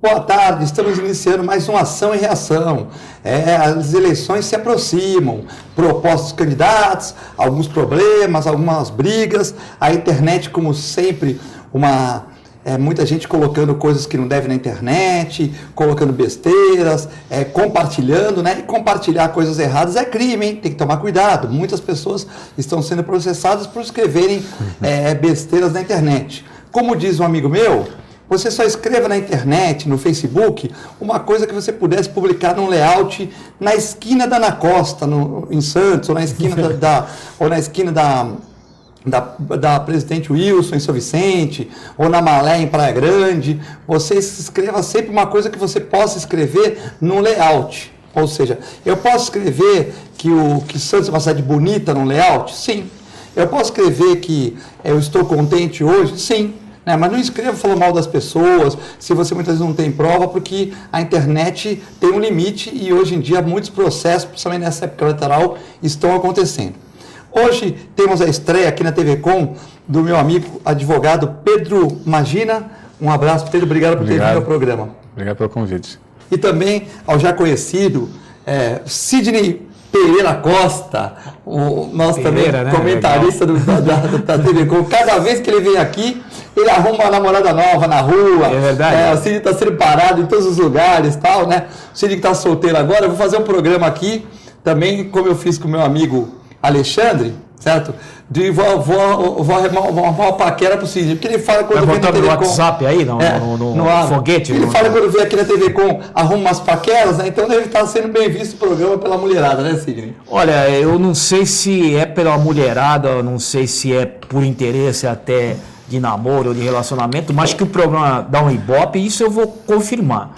Boa tarde, estamos iniciando mais uma ação e reação. As eleições se aproximam, propostos dos candidatos, alguns problemas, algumas brigas, a internet, como sempre, muita gente colocando coisas que não deve na internet, colocando besteiras, compartilhando, né? E compartilhar coisas erradas é crime, hein? Tem que tomar cuidado. Muitas pessoas estão sendo processadas por escreverem besteiras na internet. Como diz um amigo meu, você só escreva na internet, no Facebook, uma coisa que você pudesse publicar num layout na esquina da Ana Costa, em Santos, ou na esquina da Presidente Wilson, em São Vicente, ou na Malé, em Praia Grande. Você escreva sempre uma coisa que você possa escrever num layout. Ou seja, eu posso escrever que Santos é uma cidade bonita num layout? Sim. Eu posso escrever que eu estou contente hoje? Sim. Mas não escreva falando mal das pessoas, se você muitas vezes não tem prova, porque a internet tem um limite e hoje em dia muitos processos, principalmente nessa época eleitoral, estão acontecendo. Hoje temos a estreia aqui na TV Com do meu amigo advogado Pedro Magina. Um abraço, Pedro, obrigado por ter vindo ao programa. Obrigado pelo convite. E também ao já conhecido Sidney Pereira Costa, o nosso Pereira, também, né? Comentarista da TV Com. Cada vez que ele vem aqui, ele arruma uma namorada nova na rua. É verdade. O Cid está sendo parado em todos os lugares, tal, né? O Cid que está solteiro agora. Eu vou fazer um programa aqui, também, como eu fiz com o meu amigo Alexandre, certo? Vou arrumar uma paquera pro Cid, porque ele fala quando vem na TV Com... no WhatsApp aí, no foguete? Ele fala quando vem aqui na TV Com, arruma umas paqueras, né? Então deve estar sendo bem visto o programa pela mulherada, né, Sidney? Olha, eu não sei se é pela mulherada, eu não sei se é por interesse até de namoro ou de relacionamento, mas que o programa dá um ibope, isso eu vou confirmar.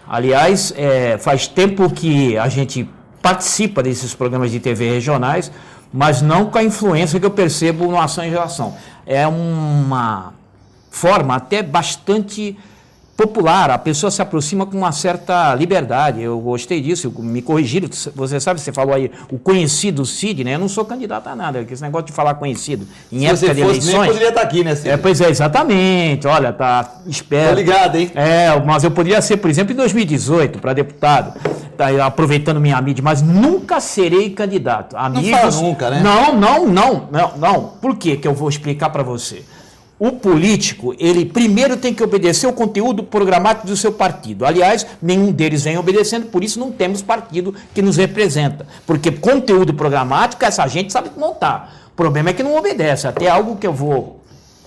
Aliás, faz tempo que a gente participa desses programas de TV regionais, mas não com a influência que eu percebo no Ação e Reação. É uma forma até bastante popular, a pessoa se aproxima com uma certa liberdade. Eu gostei disso, me corrigiram, você sabe, você falou aí, o conhecido Cid, né? Eu não sou candidato a nada, esse negócio de falar conhecido em época de eleições... Nem poderia estar aqui, né, Cid? Pois é, exatamente, olha, espero... Tô ligado, hein? Mas eu poderia ser, por exemplo, em 2018, para deputado, aproveitando minha mídia, mas nunca serei candidato. Amigos, não fala nunca, né? Não. Por quê que eu vou explicar para você? O político, ele primeiro tem que obedecer o conteúdo programático do seu partido. Aliás, nenhum deles vem obedecendo, por isso não temos partido que nos representa. Porque conteúdo programático, essa gente sabe montar. O problema é que não obedece. Até algo que eu vou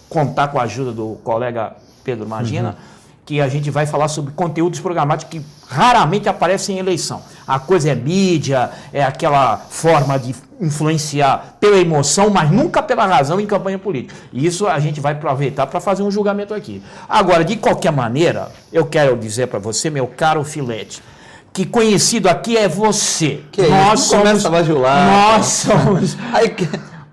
contar com a ajuda do colega Pedro Magina, que a gente vai falar sobre conteúdos programáticos que raramente aparecem em eleição. A coisa é mídia, é aquela forma de influenciar pela emoção, mas nunca pela razão em campanha política. E isso a gente vai aproveitar para fazer um julgamento aqui. Agora, de qualquer maneira, eu quero dizer para você, meu caro filete, que conhecido aqui é você. Nós somos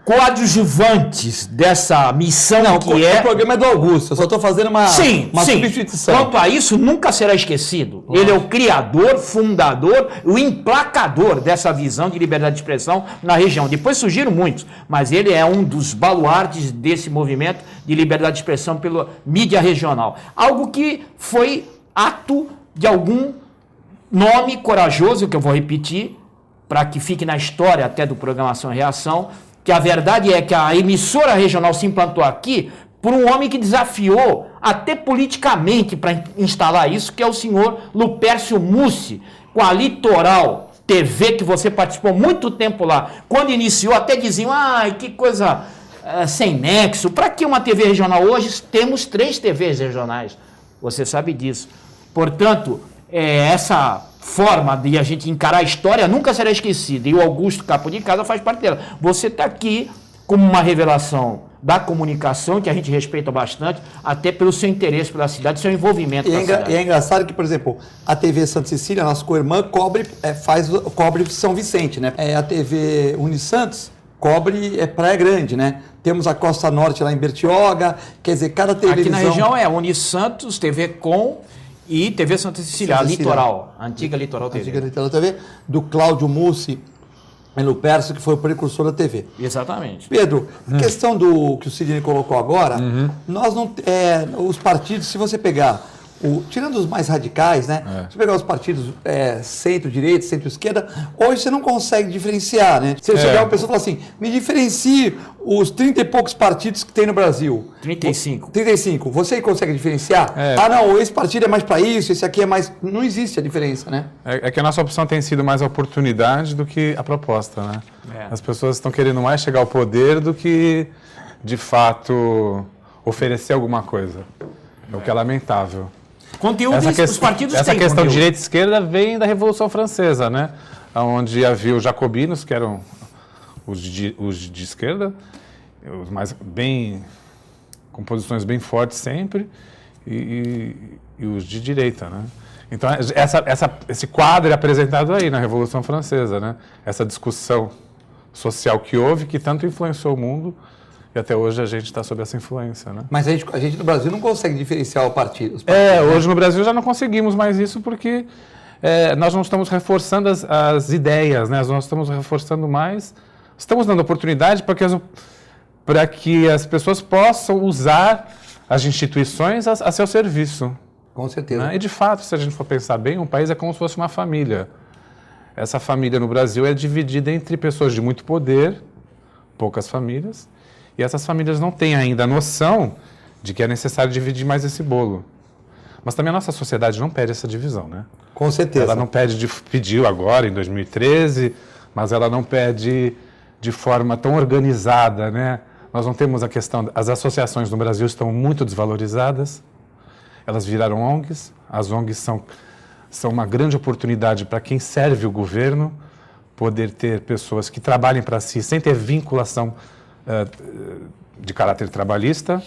coadjuvantes dessa missão O programa é do Augusto, eu só estou fazendo uma substituição. Quanto a isso, nunca será esquecido. Ele é o criador, fundador, o emplacador dessa visão de liberdade de expressão na região. Depois surgiram muitos, mas ele é um dos baluartes desse movimento de liberdade de expressão pela mídia regional. Algo que foi ato de algum nome corajoso, que eu vou repetir, para que fique na história até do Programação e Reação, que a verdade é que a emissora regional se implantou aqui por um homem que desafiou, até politicamente, para instalar isso, que é o senhor Lupércio Mussi, com a Litoral TV, que você participou muito tempo lá. Quando iniciou, até diziam, que coisa sem nexo. Para que uma TV regional? Hoje temos 3 TVs regionais. Você sabe disso. Portanto, essa forma de a gente encarar a história nunca será esquecida, e o Augusto Capo de Casa faz parte dela. Você está aqui como uma revelação da comunicação, que a gente respeita bastante, até pelo seu interesse pela cidade, seu envolvimento com a cidade. E é engraçado que, por exemplo, a TV Santa Cecília, nossa co-irmã, cobre São Vicente, né? A TV Unisantos cobre Praia Grande, né? Temos a Costa Norte lá em Bertioga, quer dizer, cada televisão... Aqui na região é Unisantos, TV Com... e TV Santa Cecília, a Litoral, a antiga Litoral TV. Antiga Litoral TV, do Cláudio Mussi e Lupércio, que foi o precursor da TV. Exatamente. Pedro, questão do que o Sidney colocou agora, nós não, os partidos, se você pegar tirando os mais radicais, né? Se pegar os partidos centro-direita, centro-esquerda, hoje você não consegue diferenciar, né? Se chegar uma pessoa e falar assim, me diferencie os 30 e poucos partidos que tem no Brasil. 35. 35. Você consegue diferenciar? Ah, não, esse partido é mais para isso, esse aqui é mais... Não existe a diferença, né? É que a nossa opção tem sido mais a oportunidade do que a proposta, né? As pessoas estão querendo mais chegar ao poder do que, de fato, oferecer alguma coisa. O que é lamentável. Conteúdo os partidos têm. Essa questão de direita e esquerda vem da Revolução Francesa, né? Onde havia os jacobinos, que eram os de esquerda, os mais com posições bem fortes sempre, e os de direita, né? Então, esse quadro é apresentado aí na Revolução Francesa, né? Essa discussão social que houve, que tanto influenciou o mundo, e até hoje a gente está sob essa influência, né? Mas a gente no Brasil não consegue diferenciar os partidos. Hoje no Brasil já não conseguimos mais isso, porque nós não estamos reforçando as ideias, né? Nós estamos reforçando mais, estamos dando oportunidade para que as pessoas possam usar as instituições a seu serviço. Com certeza. Né? E, de fato, se a gente for pensar bem, um país é como se fosse uma família. Essa família no Brasil é dividida entre pessoas de muito poder, poucas famílias, e essas famílias não têm ainda a noção de que é necessário dividir mais esse bolo. Mas também a nossa sociedade não pede essa divisão, né? Com certeza. Ela não pediu agora, em 2013, mas ela não pede de forma tão organizada, né? Nós não temos a questão... As associações no Brasil estão muito desvalorizadas. Elas viraram ONGs. As ONGs são uma grande oportunidade para quem serve o governo poder ter pessoas que trabalhem para si sem ter vinculação de caráter trabalhista.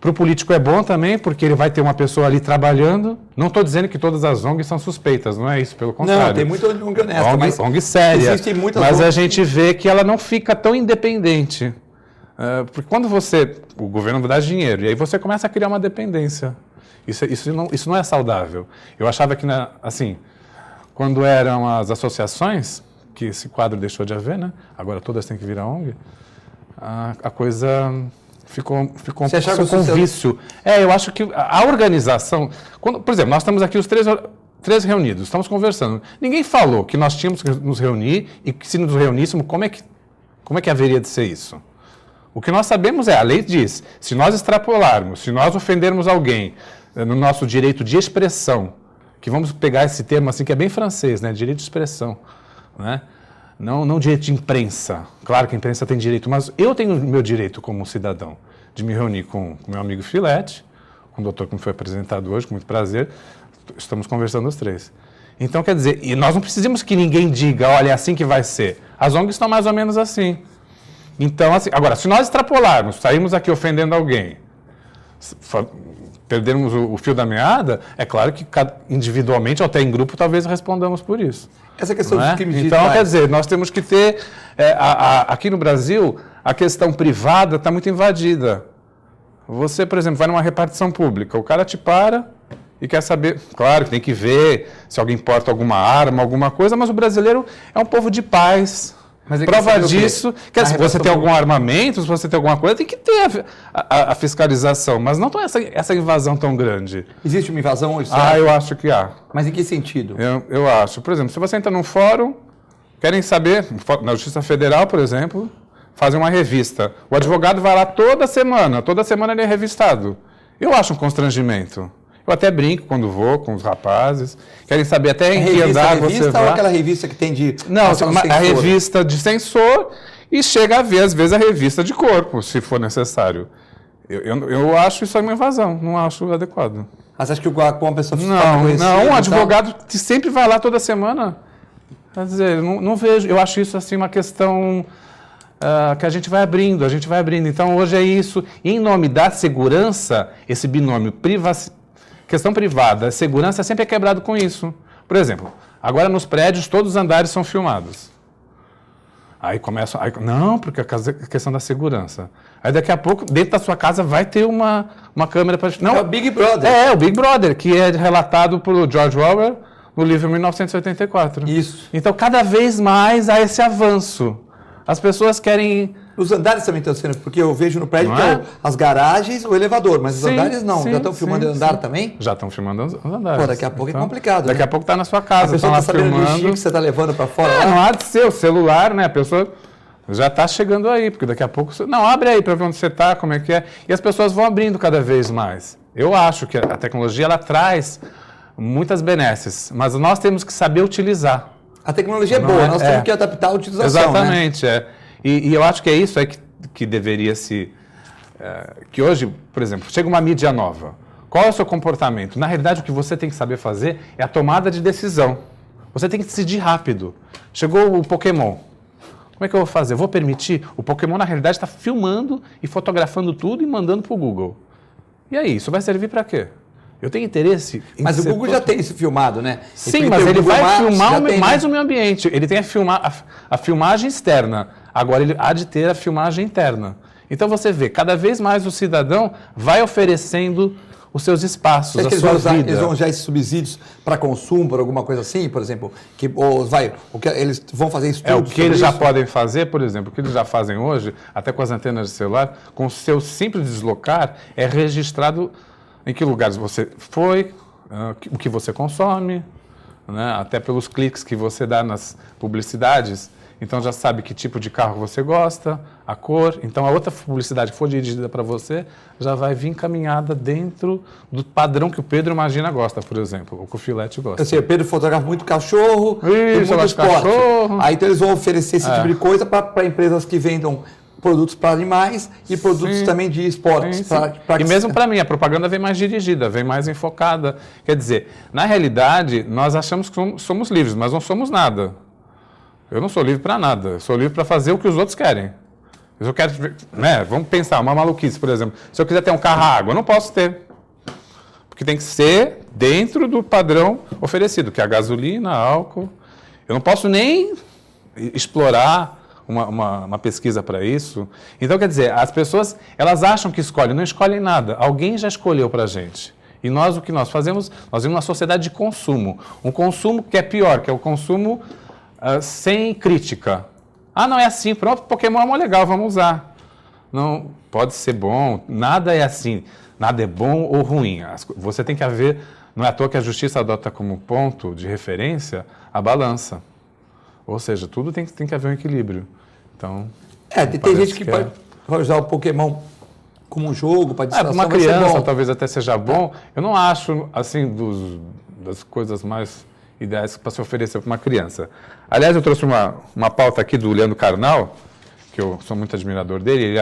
Para o político é bom também, porque ele vai ter uma pessoa ali trabalhando. Não estou dizendo que todas as ONGs são suspeitas, não é isso, pelo contrário. Não, tem muita ONG honesta. ONG séria, mas ONGs a gente vê que ela não fica tão independente. Porque quando o governo dá dinheiro, e aí você começa a criar uma dependência. Isso não é saudável. Eu achava que, assim, quando eram as associações, que esse quadro deixou de haver, né? Agora todas têm que virar ONG, a coisa ficou um pouco com vício. Eu acho que a organização... por exemplo, nós estamos aqui os três reunidos, estamos conversando. Ninguém falou que nós tínhamos que nos reunir e que se nos reuníssemos, como é que haveria de ser isso? O que nós sabemos a lei diz, se nós extrapolarmos, se nós ofendermos alguém no nosso direito de expressão, que vamos pegar esse termo assim que é bem francês, né? Direito de expressão, né? Não direito de imprensa. Claro que a imprensa tem direito, mas eu tenho o meu direito como cidadão de me reunir com meu amigo Filete, com o doutor que me foi apresentado hoje, com muito prazer. Estamos conversando os três. Então, quer dizer, e nós não precisamos que ninguém diga, olha, é assim que vai ser. As ONGs estão mais ou menos assim. Então, assim, agora, se nós extrapolarmos, sairmos aqui ofendendo alguém, perdermos o fio da meada, é claro que individualmente, ou até em grupo, talvez respondamos por isso. Essa questão dos crimes digitais. Então, quer dizer, nós temos que ter... aqui no Brasil, a questão privada está muito invadida. Você, por exemplo, vai numa repartição pública, o cara te para e quer saber... Claro que tem que ver se alguém porta alguma arma, alguma coisa, mas o brasileiro é um povo de paz. Mas prova disso, que se você tem algum armamento, se você tem alguma coisa, tem que ter a fiscalização, mas não essa invasão tão grande. Existe uma invasão hoje? Eu acho que há. Mas em que sentido? Eu acho. Por exemplo, se você entra num fórum, querem saber, na Justiça Federal, por exemplo, fazem uma revista. O advogado vai lá toda semana ele é revistado. Eu acho um constrangimento. Eu até brinco quando vou com os rapazes. Querem saber até em que andar você vai. Ou aquela revista que tem de... Não, a revista de censor e chega a ver, às vezes, a revista de corpo, se for necessário. Eu acho isso uma invasão, não acho adequado. Mas acha que uma pessoa... Não, um advogado que sempre vai lá toda semana. Quer dizer, não vejo... Eu acho isso assim uma questão... que a gente vai abrindo. Então, hoje é isso. Em nome da segurança, esse binômio questão privada, segurança sempre é quebrado com isso. Por exemplo, agora nos prédios todos os andares são filmados. Aí começam... não, porque a questão da segurança. Aí daqui a pouco, dentro da sua casa, vai ter uma câmera para... Não, é o Big Brother. É o Big Brother, que é relatado por George Orwell no livro 1984. Isso. Então, cada vez mais há esse avanço. As pessoas querem Nos andares também estão sendo, porque eu vejo no prédio Não que é? as garagens, o elevador, mas os Sim, andares não. sim, Já estão filmando sim, andar sim. também? Já estão filmando os andares. Pô, daqui a pouco é complicado, Daqui né? a pouco está na sua A casa, pessoa estão lá está sabendo do chip filmando. que você está levando para fora lá. Não há de ser o celular, né? A pessoa já está chegando aí, porque daqui a pouco... Não, abre aí para ver onde você está, como é que é. E as pessoas vão abrindo cada vez mais. Eu acho que a tecnologia, ela traz muitas benesses, mas nós temos que saber utilizar. A tecnologia é Não boa, é? nós temos que adaptar a utilização, Exatamente, é. E eu acho que é isso que deveria se... que hoje, por exemplo, chega uma mídia nova. Qual é o seu comportamento? Na realidade, o que você tem que saber fazer é a tomada de decisão. Você tem que decidir rápido. Chegou o Pokémon. Como é que eu vou fazer? Vou permitir? O Pokémon, na realidade, está filmando e fotografando tudo e mandando para o Google. E aí, isso vai servir para quê? Eu tenho interesse em... Mas o Google já tem isso filmado, né? Sim, mas ele vai filmar mais né? o meio ambiente. Ele tem a filmagem externa. Agora ele há de ter a filmagem interna. Então você vê, cada vez mais o cidadão vai oferecendo os seus espaços, a sua vida. Eles vão usar esses subsídios para consumo, por alguma coisa assim, por exemplo? Eles vão fazer estudos O que eles já isso? podem fazer, por exemplo, o que eles já fazem hoje, até com as antenas de celular, com o seu simples deslocar, é registrado em que lugares você foi, o que você consome, né? Até pelos cliques que você dá nas publicidades. Então já sabe que tipo de carro você gosta, a cor. Então a outra publicidade que for dirigida para você já vai vir encaminhada dentro do padrão que o Pedro Imagina gosta, por exemplo, ou que o Filete gosta. Eu sei, o Pedro fotografa muito cachorro, e muito esporte. Cachorro. Aí então eles vão oferecer esse tipo de coisa para empresas que vendam produtos para animais e produtos também de esportes. E mesmo para mim, a propaganda vem mais dirigida, vem mais enfocada. Quer dizer, na realidade, nós achamos que somos livres, mas não somos nada. Eu não sou livre para nada. Eu sou livre para fazer o que os outros querem. Se eu quero, né, vamos pensar, uma maluquice, por exemplo. Se eu quiser ter um carro a água, eu não posso ter. Porque tem que ser dentro do padrão oferecido, que é a gasolina, álcool. Eu não posso nem explorar uma pesquisa para isso. Então, quer dizer, as pessoas, elas acham que escolhem, não escolhem nada. Alguém já escolheu para a gente. E nós, o que nós fazemos? Nós vivemos uma sociedade de consumo. Um consumo que é pior, que é o consumo sem crítica. Ah, não é assim, pronto, Pokémon é mó legal, vamos usar. Não, pode ser bom, nada é assim, nada é bom ou ruim. Você tem que haver, não é à toa que a justiça adota como ponto de referência a balança. Ou seja, tudo tem que haver um equilíbrio. Então, tem gente que pode usar o Pokémon como um jogo, para distração. Uma criança talvez até seja bom. Eu não acho, assim, das coisas mais ideais para se oferecer para uma criança. Aliás, eu trouxe uma pauta aqui do Leandro Carnal, que eu sou muito admirador dele,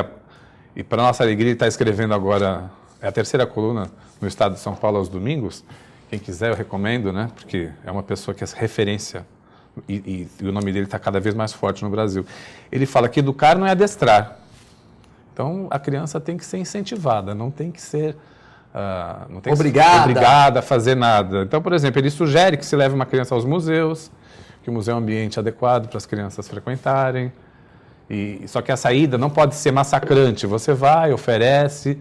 e para nossa alegria ele está escrevendo agora, é a 3ª coluna no Estado de São Paulo aos domingos. Quem quiser, eu recomendo, né? Porque é uma pessoa que é referência e o nome dele está cada vez mais forte no Brasil. Ele fala que educar não é adestrar. Então, a criança tem que ser incentivada, não tem que ser... não tem obrigada a fazer nada. Então, por exemplo, ele sugere que se leve uma criança aos museus, que o museu é um ambiente adequado para as crianças frequentarem. Só que a saída não pode ser massacrante. Você vai, oferece,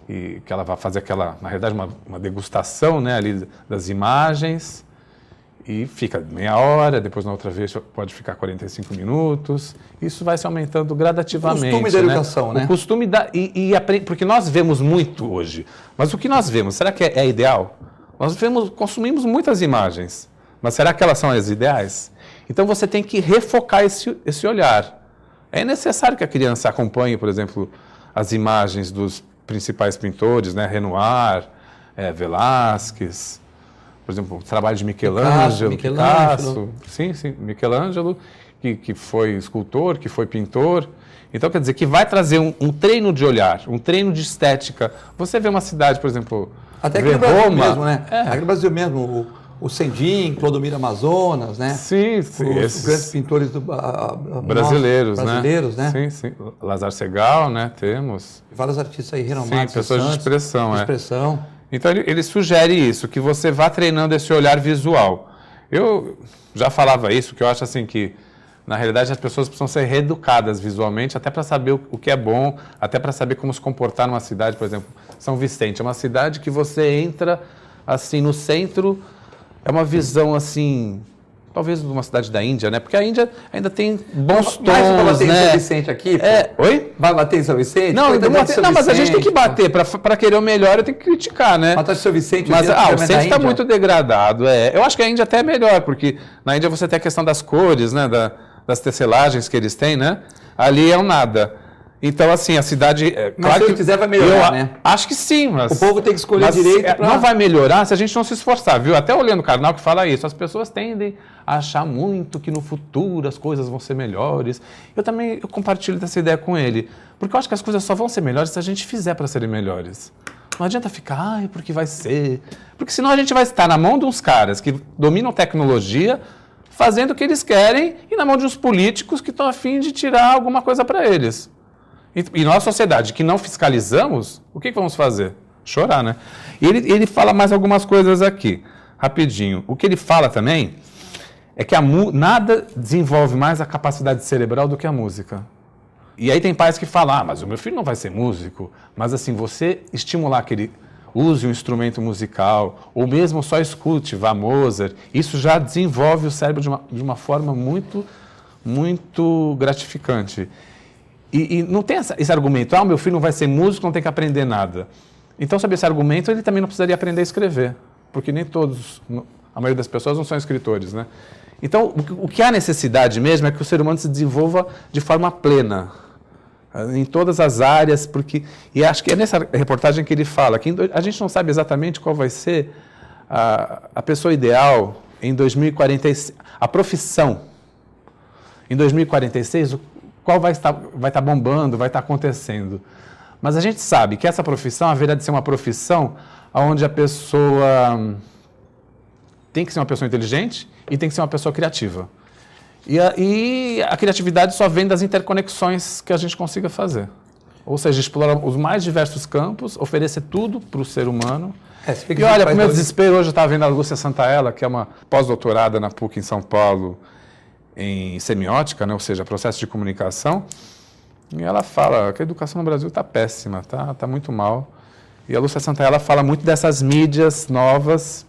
e que ela vai fazer na realidade, uma degustação, né, ali das imagens, e fica meia hora, depois na outra vez pode ficar 45 minutos. Isso vai se aumentando gradativamente. O costume da educação, né? O costume porque nós vemos muito hoje. Mas o que nós vemos, será que é ideal? Nós consumimos muitas imagens, mas será que elas são as ideais? Então você tem que refocar esse olhar. É necessário que a criança acompanhe, por exemplo, as imagens dos principais pintores, né? Renoir, Velázquez, por exemplo, o trabalho de Michelangelo, Picasso. Sim, Michelangelo, que foi escultor, que foi pintor. Então, quer dizer, que vai trazer um treino de olhar, um treino de estética. Você vê uma cidade, por exemplo, até aqui no Brasil mesmo, né? Aqui no Brasil mesmo, o Sendin, Clodomiro Amazonas, né? Sim. Os grandes pintores brasileiros, né? Sim. Lázaro Segal, né? Temos. Vários artistas aí renomados. Sim, pessoas de expressão. De Então, ele sugere isso, que você vá treinando esse olhar visual. Eu já falava isso, que eu acho assim que, na realidade, as pessoas precisam ser reeducadas visualmente, até para saber o que é bom, até para saber como se comportar numa cidade, por exemplo, São Vicente. É uma cidade que você entra, assim, no centro, é uma visão, assim, talvez numa cidade da Índia, né? Porque a Índia ainda tem bons tons, Mas vai bater em né? São Vicente aqui? Oi? Vai bater em São Vicente? Não, mas a gente tem que bater. Para querer o melhor, eu tenho que criticar, né? Mas tá de São Vicente, Mas o centro está Índia. muito degradado. Eu acho que a Índia até é melhor, porque na Índia você tem a questão das cores, né? Das tecelagens que eles têm, né? Ali é um nada. Então, assim, a cidade... Mas claro se ele quiser vai melhorar, né? Acho que sim, mas... O povo tem que escolher direito Não vai melhorar se a gente não se esforçar, viu? Até olhando o Karnal que fala isso, as pessoas tendem a achar muito que no futuro as coisas vão ser melhores. Eu compartilho dessa ideia com ele, porque eu acho que as coisas só vão ser melhores se a gente fizer para serem melhores. Não adianta ficar, porque vai ser... Porque senão a gente vai estar na mão de uns caras que dominam tecnologia, fazendo o que eles querem, e na mão de uns políticos que estão a fim de tirar alguma coisa para eles. E nós, sociedade, que não fiscalizamos, o que vamos fazer? Chorar, né? E ele fala mais algumas coisas aqui, rapidinho. O que ele fala também é que nada desenvolve mais a capacidade cerebral do que a música. E aí tem pais que falam, mas o meu filho não vai ser músico. Mas assim, você estimular que ele use um instrumento musical, ou mesmo só escute, vá Mozart, isso já desenvolve o cérebro de uma forma muito, muito gratificante. E não tem esse argumento, meu filho não vai ser músico, não tem que aprender nada. Então, sob esse argumento, ele também não precisaria aprender a escrever, porque nem todos, a maioria das pessoas não são escritores, né? Então, o que há necessidade mesmo é que o ser humano se desenvolva de forma plena, em todas as áreas, e acho que é nessa reportagem que ele fala, que a gente não sabe exatamente qual vai ser a pessoa ideal em 2046, a profissão. Em 2046, qual vai estar bombando, vai estar acontecendo. Mas a gente sabe que essa profissão haverá de ser uma profissão onde a pessoa tem que ser uma pessoa inteligente e tem que ser uma pessoa criativa. E a criatividade só vem das interconexões que a gente consiga fazer. Ou seja, explorar os mais diversos campos, oferecer tudo para o ser humano. E olha, para o meu desespero, hoje eu estava vendo a Lúcia Santaella, que é uma pós-doutorada na PUC em São Paulo, em semiótica, né? Ou seja, processo de comunicação, e ela fala que a educação no Brasil está péssima, tá muito mal. E a Lúcia Santaella fala muito dessas mídias novas,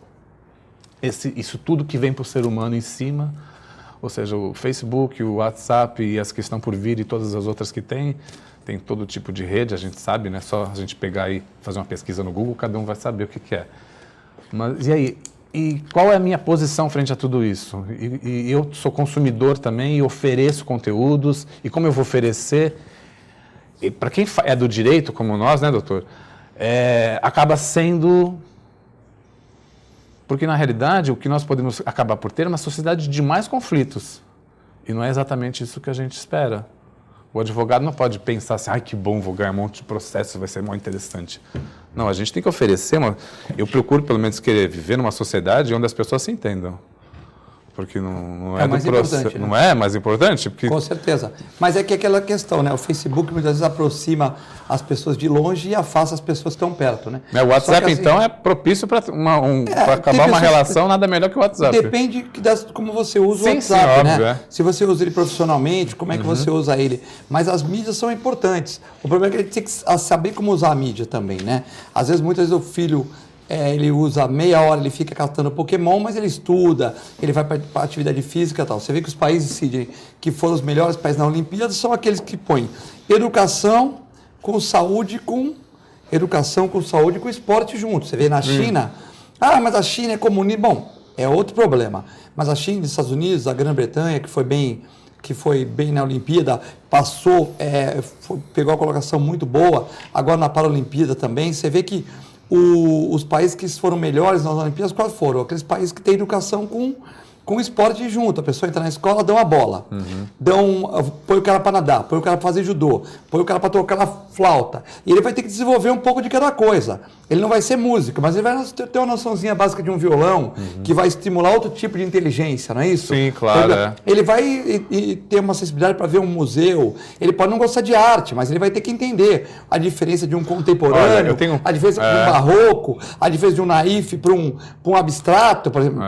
isso tudo que vem para o ser humano em cima, ou seja, o Facebook, o WhatsApp e as que estão por vir e todas as outras que tem todo tipo de rede, a gente sabe, né? Só a gente pegar e fazer uma pesquisa no Google, cada um vai saber o que é. Mas e aí? E qual é a minha posição frente a tudo isso? E eu sou consumidor também e ofereço conteúdos. E como eu vou oferecer, para quem é do direito, como nós, né, doutor, acaba sendo... Porque, na realidade, o que nós podemos acabar por ter é uma sociedade de mais conflitos. E não é exatamente isso que a gente espera. O advogado não pode pensar assim, que bom, vou ganhar um monte de processo, vai ser muito interessante. Não, a gente tem que oferecer eu procuro, pelo menos, querer viver numa sociedade onde as pessoas se entendam. Porque não é mais importante, né? Não é mais importante? Porque... Com certeza. Mas é que aquela questão, né? O Facebook muitas vezes aproxima as pessoas de longe e afasta as pessoas que estão perto, né? O WhatsApp, assim, então, é propício para acabar uma relação, nada melhor que o WhatsApp. Depende de como você usa o WhatsApp, sim, óbvio, né? Se você usa ele profissionalmente, como é que você usa ele? Mas as mídias são importantes. O problema é que a gente tem que saber como usar a mídia também, né? Às vezes, muitas vezes o filho... ele usa meia hora, ele fica catando Pokémon, mas ele estuda, ele vai para atividade física e tal. Você vê que os países, Sidney, que foram os melhores países na Olimpíada são aqueles que põem educação com saúde, com esporte junto. Você vê na China, mas a China é comunista. Bom, é outro problema. Mas a China, os Estados Unidos, a Grã-Bretanha, que foi bem na Olimpíada, pegou a colocação muito boa, agora na Paralimpíada também. Você vê que os países que foram melhores nas Olimpíadas, quais foram? Aqueles países que têm educação com esporte junto. A pessoa entra na escola, dá uma bola, põe o cara para nadar, põe o cara para fazer judô, põe o cara para tocar na flauta. E ele vai ter que desenvolver um pouco de cada coisa. Ele não vai ser músico, mas ele vai ter uma noçãozinha básica de um violão, que vai estimular outro tipo de inteligência, não é isso? Sim, claro. Ele vai ter uma sensibilidade para ver um museu. Ele pode não gostar de arte, mas ele vai ter que entender a diferença de um contemporâneo, a diferença de um barroco, a diferença de um naif para um abstrato, por exemplo.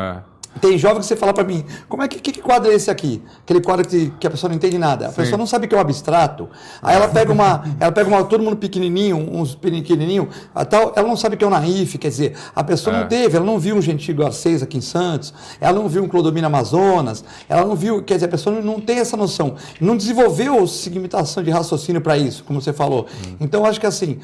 Tem jovem que você fala para mim, como é que quadro é esse aqui? Aquele quadro que a pessoa não entende nada. A pessoa não sabe que é um abstrato. Aí ela pega todo mundo pequenininho, uns pequenininho, tal, ela não sabe que é um naif, quer dizer, a pessoa não teve, ela não viu um Gentil Garcês aqui em Santos, ela não viu um Clodomiro Amazonas, ela não viu, quer dizer, a pessoa não tem essa noção, não desenvolveu segmentação de raciocínio para isso, como você falou. Então, acho que assim,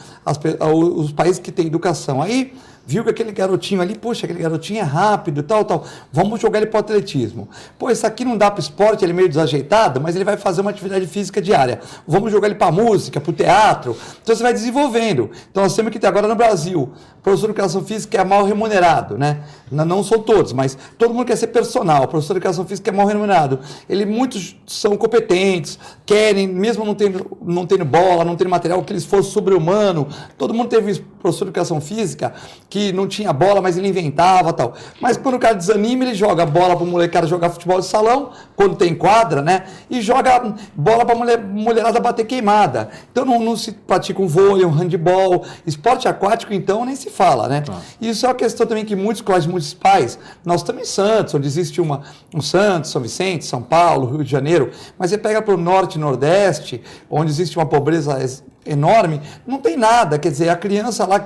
os países que têm educação, aí viu que aquele garotinho ali, poxa, aquele garotinho é rápido, tal, vamos jogar ele para o atletismo. Pô, esse aqui não dá para o esporte, ele é meio desajeitado, mas ele vai fazer uma atividade física diária. Vamos jogar ele para a música, para o teatro. Então você vai desenvolvendo. Então nós temos que ter agora no Brasil, professor de educação física é mal remunerado, né? Não são todos, mas todo mundo quer ser personal. O professor de educação física é mal remunerado. Muitos são competentes, querem, mesmo não tendo bola, não tendo material, aquele esforço sobre-humano. Todo mundo teve professor de educação física que não tinha bola, mas ele inventava e tal. Mas quando o cara desanima, ele joga bola para o molecada jogar futebol de salão, quando tem quadra, né? E joga bola para a mulherada bater queimada. Então não se pratica um vôlei, um handebol. Esporte aquático, então, nem se fala, né? Isso é uma questão também que muitos colégios municipais, nós estamos em Santos, onde existe um Santos, São Vicente, São Paulo, Rio de Janeiro, mas você pega para o norte e nordeste, onde existe uma pobreza enorme, não tem nada, quer dizer, a criança lá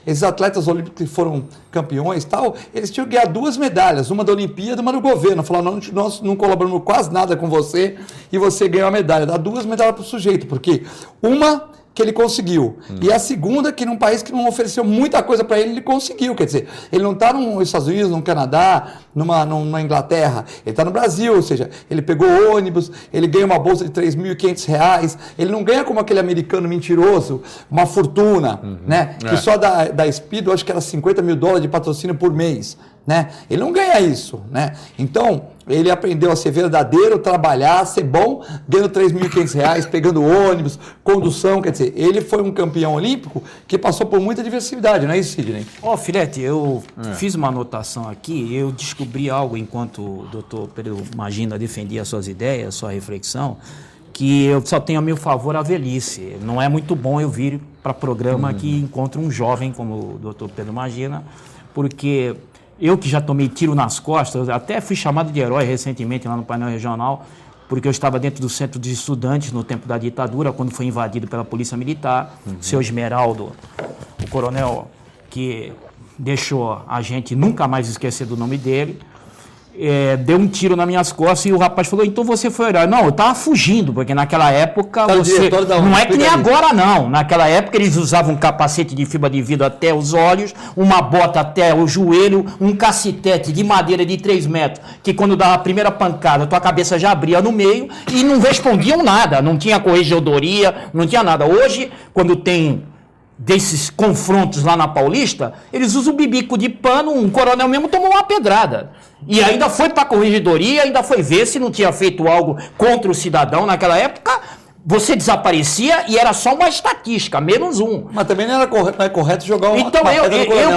esses atletas olímpicos que foram campeões e tal, eles tinham que ganhar 2 medalhas, uma da Olimpíada e uma do governo, falaram, nós não colaboramos quase nada com você e você ganhou a medalha, dá 2 medalhas para o sujeito, porque uma que ele conseguiu, e a segunda que num país que não ofereceu muita coisa para ele conseguiu, quer dizer, ele não está nos Estados Unidos, no Canadá, numa Inglaterra, ele está no Brasil, ou seja, ele pegou ônibus, ele ganha uma bolsa de R$3.500, ele não ganha como aquele americano mentiroso, uma fortuna, né, que só da Speed, eu acho que era $50 mil de patrocínio por mês, né, ele não ganha isso, né, então ele aprendeu a ser verdadeiro, trabalhar, ser bom, ganhando R$3.500, pegando ônibus, condução, quer dizer, ele foi um campeão olímpico que passou por muita diversidade, não é isso, Sidney? Filete, eu fiz uma anotação aqui, eu descobri algo enquanto o doutor Pedro Magina defendia suas ideias, sua reflexão, que eu só tenho a meu favor a velhice. Não é muito bom eu vir para programa que encontra um jovem como o doutor Pedro Magina, porque eu que já tomei tiro nas costas, até fui chamado de herói recentemente lá no painel regional, porque eu estava dentro do centro de estudantes no tempo da ditadura, quando foi invadido pela polícia militar, o seu Esmeraldo, o coronel que deixou a gente nunca mais esquecer do nome dele, deu um tiro nas minhas costas e o rapaz falou, então você foi herói. Não, eu estava fugindo, porque naquela época não é que nem agora não, naquela época eles usavam um capacete de fibra de vidro até os olhos, uma bota até o joelho, um cacetete de madeira de 3 metros, que quando dava a primeira pancada, tua cabeça já abria no meio e não respondiam nada, não tinha corregedoria, não tinha nada. Hoje, quando tem desses confrontos lá na Paulista, eles usam o bibico de pano, um coronel mesmo tomou uma pedrada. E ainda foi para a corregedoria, ainda foi ver se não tinha feito algo contra o cidadão naquela época. Você desaparecia e era só uma estatística, -1. Mas também não é correto jogar uma então, pedra no coronel.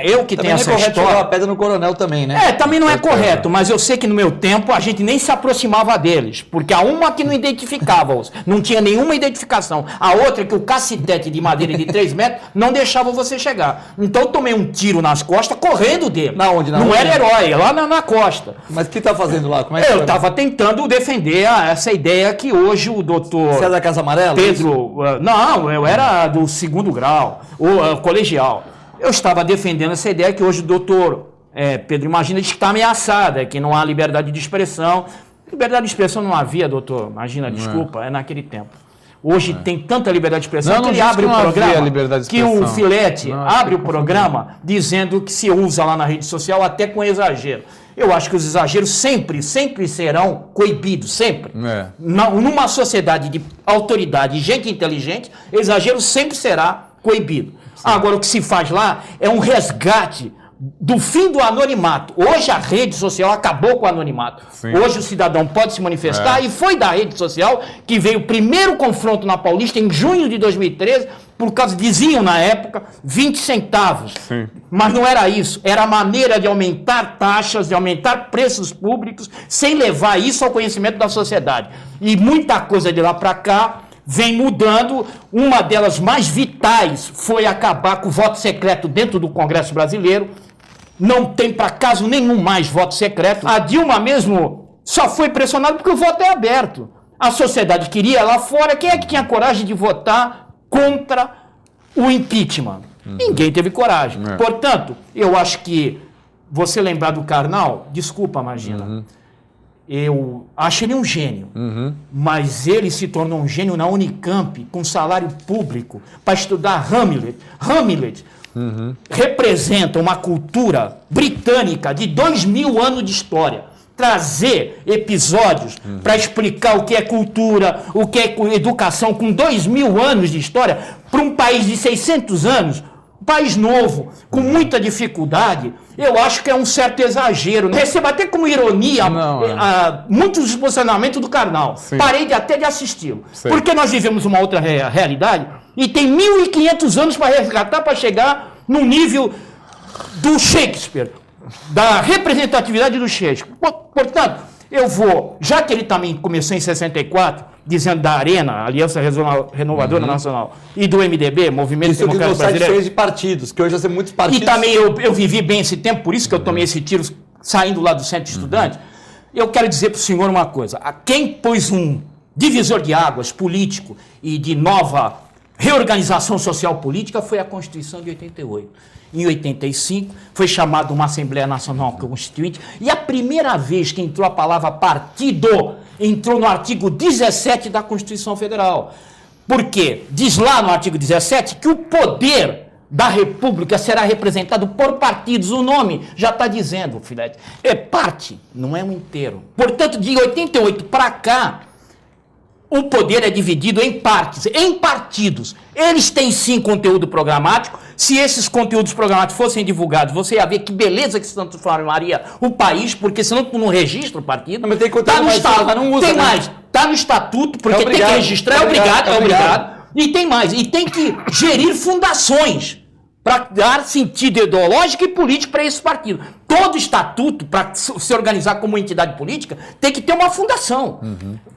Eu que tenho essa história. Também não é correto jogar uma pedra no coronel também, né? Também não é correto, mas eu sei que no meu tempo a gente nem se aproximava deles, porque a uma que não identificava-os, não tinha nenhuma identificação. A outra que o cacetete de madeira de 3 metros não deixava você chegar. Então eu tomei um tiro nas costas correndo dele. Na onde? Não era herói, lá na costa. Mas o que está fazendo lá? Como é que eu estava tentando defender essa ideia que hoje o doutor... Você é da Casa Amarela? Pedro, não, eu era do 2º grau, colegial. Eu estava defendendo essa ideia que hoje o doutor Pedro Magina diz que está ameaçada, que não há liberdade de expressão. Liberdade de expressão não havia, doutor Magina, desculpa, é naquele tempo. Hoje tem tanta liberdade de expressão que ele abre o programa, que o Filete abre o programa dizendo que se usa lá na rede social até com exagero. Eu acho que os exageros sempre serão coibidos, sempre. Numa sociedade de autoridade e gente inteligente, exagero sempre será coibido. Agora, o que se faz lá é um resgate do fim do anonimato. Hoje a rede social acabou com o anonimato. Hoje o cidadão pode se manifestar e foi da rede social que veio o primeiro confronto na Paulista em junho de 2013, por causa, diziam na época, 20 centavos. Mas não era isso. Era a maneira de aumentar taxas, de aumentar preços públicos, sem levar isso ao conhecimento da sociedade. E muita coisa de lá para cá vem mudando. Uma delas mais vitais foi acabar com o voto secreto dentro do Congresso brasileiro. não tem para caso nenhum mais voto secreto. A Dilma mesmo só foi pressionada porque o voto é aberto. A sociedade queria lá fora. Quem é que tinha coragem de votar contra o impeachment? Ninguém teve coragem. Portanto, eu acho que você lembrar do Karnal, desculpa, Magina, eu acho ele um gênio, mas ele se tornou um gênio na Unicamp, com salário público, para estudar Hamlet. Hamlet representa uma cultura britânica de 2000 anos de história. Trazer episódios para explicar o que é cultura, o que é educação, com 2000 anos de história, para um país de 600 anos, um país novo, com muita dificuldade, eu acho que é um certo exagero. Recebo até como ironia muitos dos posicionamentos do Karnal. Sim. Parei até de assisti-lo. Porque nós vivemos uma outra realidade e tem 1.500 anos para resgatar, para chegar no nível do Shakespeare, da representatividade do Shakespeare. Portanto, eu vou, já que ele também começou em 64, dizendo da Arena, Aliança Renovadora Nacional, e do MDB, Movimento Democrático Brasileiro. De partidos, que hoje já tem muitos partidos. E também eu vivi bem esse tempo, por isso que eu tomei esse tiro saindo lá do Centro Estudante. Eu quero dizer para o senhor uma coisa. Quem pôs um divisor de águas político e de nova reorganização social política foi a Constituição de 88. Em 85, foi chamada uma Assembleia Nacional Constituinte, e a primeira vez que entrou a palavra partido, entrou no artigo 17 da Constituição Federal. Por quê? Diz lá no artigo 17 que o poder da República será representado por partidos. O nome já está dizendo, filete, é parte, não é um inteiro. Portanto, de 88 para cá, o poder é dividido em partes, em partidos. Eles têm sim conteúdo programático. Se esses conteúdos programáticos fossem divulgados, você ia ver que beleza que se transformaria o país, porque senão tu não registra o partido. Mas tem conteúdo, tá no estatuto, não usa, tem né? mais. Está no estatuto, porque tem que registrar, é obrigado. E tem mais. E tem que gerir fundações para dar sentido ideológico e político para esse partido. Todo estatuto, para se organizar como entidade política, tem que ter uma fundação.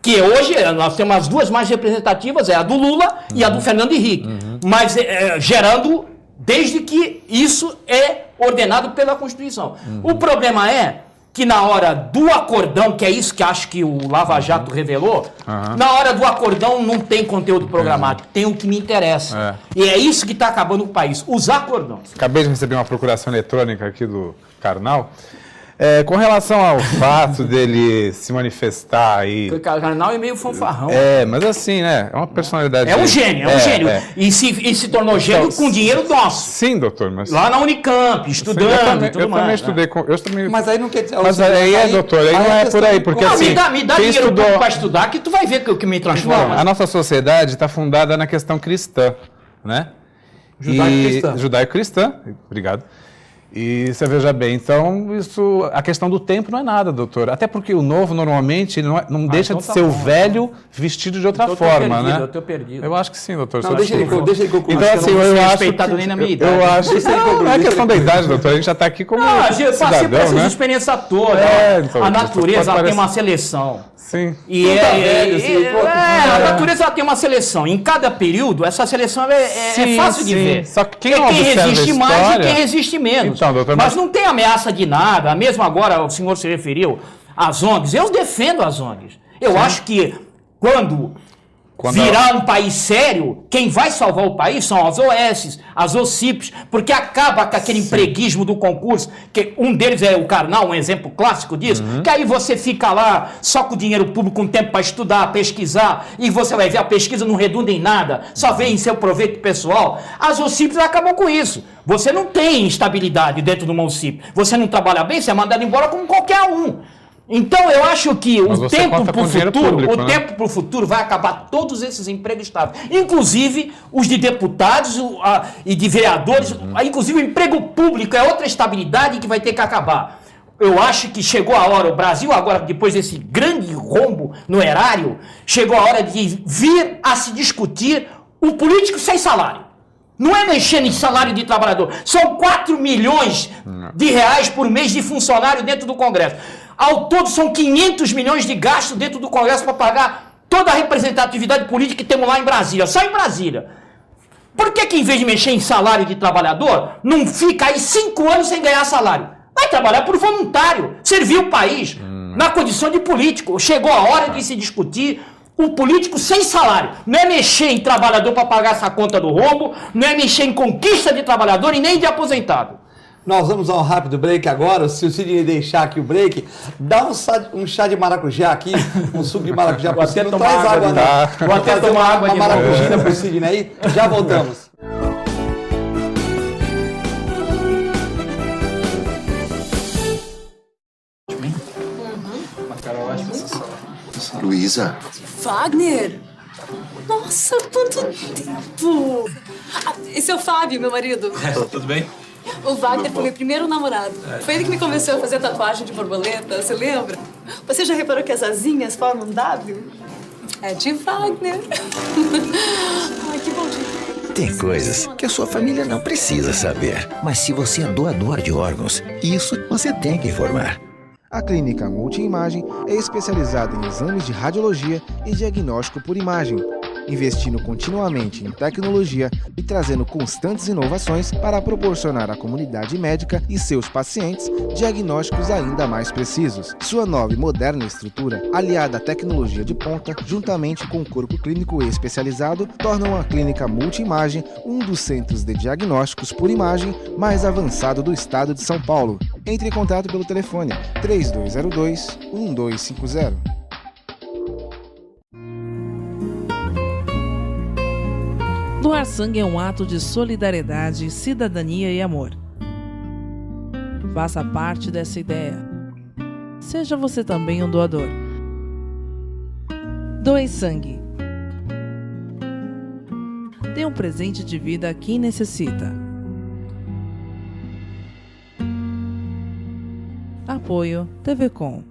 Que hoje nós temos as duas mais representativas, é a do Lula e a do Fernando Henrique. Mas gerando, desde que isso é ordenado pela Constituição. O problema é que na hora do acordão, que é isso que acho que o Lava Jato revelou, na hora do acordão não tem conteúdo programático, tem o que me interessa. E é isso que está acabando com o país, os acordões. Acabei de receber uma procuração eletrônica aqui do Karnal. Com relação ao fato dele se manifestar aí... Porque o Karnal é meio fanfarrão. Mas assim, né? É uma personalidade... É um gênio, é um gênio. E se tornou gênio com dinheiro nosso. Sim, doutor, mas... Lá na Unicamp, estudando e tudo mais. Eu também estudei com... Mas aí não quer dizer... Mas aí doutor, aí não é por aí, porque assim... Me dá dinheiro para estudar que tu vai ver que me transforma. A nossa sociedade está fundada na questão cristã, né? Judaico-cristã. Obrigado. E você veja bem, então a questão do tempo não é nada, doutor. Até porque o novo, normalmente, ele não deixa então de ser o velho vestido de outra forma, né? Eu tô perdido. Eu acho que sim, doutor. Não, deixa ele concluir. Então, assim, eu acho respeitado nem na minha idade. Eu acho que não é questão da idade, doutor. A gente já está aqui como eu passei por essas experiências todas. Então, a natureza tem uma seleção. Sim. E a natureza tem uma seleção. Em cada período, essa seleção é fácil de ver. Só que quem resiste mais e quem resiste menos. Então, doutor, mas não tem ameaça de nada. Mesmo agora, o senhor se referiu às ONGs. Eu defendo as ONGs. Eu acho que quando virar um país sério, quem vai salvar o país são as OS, as OCIPs, porque acaba com aquele empreguismo do concurso, que um deles é o Karnal, um exemplo clássico disso, que aí você fica lá só com dinheiro público, com tempo para estudar, pesquisar, e você vai ver a pesquisa não redunda em nada, só vem em seu proveito pessoal. As OCIPs acabam com isso. Você não tem estabilidade dentro de uma OCIP. Você não trabalha bem, você é mandado embora como qualquer um. Então, eu acho que o tempo para o futuro vai acabar todos esses empregos estáveis. Inclusive, os de deputados e de vereadores, inclusive o emprego público é outra estabilidade que vai ter que acabar. Eu acho que chegou a hora, o Brasil agora, depois desse grande rombo no erário, chegou a hora de vir a se discutir o político sem salário. Não é mexendo em salário de trabalhador. São 4 milhões de reais por mês de funcionário dentro do Congresso. Ao todo são 500 milhões de gastos dentro do Congresso para pagar toda a representatividade política que temos lá em Brasília. Só em Brasília. Por que em vez de mexer em salário de trabalhador, não fica aí 5 anos sem ganhar salário? Vai trabalhar por voluntário, servir o país, na condição de político. Chegou a hora de se discutir o político sem salário. Não é mexer em trabalhador para pagar essa conta do rombo, não é mexer em conquista de trabalhador e nem de aposentado. Nós vamos a um rápido break agora. Se o Sidney deixar aqui o break, dá um chá de maracujá aqui, um suco de maracujá para você. Não traz água, não. Vou até tomar água de maracujá para o Sidney aí. Já voltamos. Luísa. Wagner! Nossa, quanto tempo! Esse é o Fábio, meu marido. Tudo bem? O Wagner foi meu primeiro namorado. Foi ele que me convenceu a fazer tatuagem de borboleta, você lembra? Você já reparou que as asinhas formam um W? É de Wagner. Ai, que bom dia. Tem coisas que a sua família não precisa saber. Mas se você é doador de órgãos, isso você tem que informar. A Clínica Multiimagem é especializada em exames de radiologia e diagnóstico por imagem, investindo continuamente em tecnologia e trazendo constantes inovações para proporcionar à comunidade médica e seus pacientes diagnósticos ainda mais precisos. Sua nova e moderna estrutura, aliada à tecnologia de ponta, juntamente com o corpo clínico especializado, tornam a Clínica Multiimagem um dos centros de diagnósticos por imagem mais avançado do estado de São Paulo. Entre em contato pelo telefone 3202-1250. Doar sangue é um ato de solidariedade, cidadania e amor. Faça parte dessa ideia. Seja você também um doador. Doe sangue. Dê um presente de vida a quem necessita. Apoio TV Com.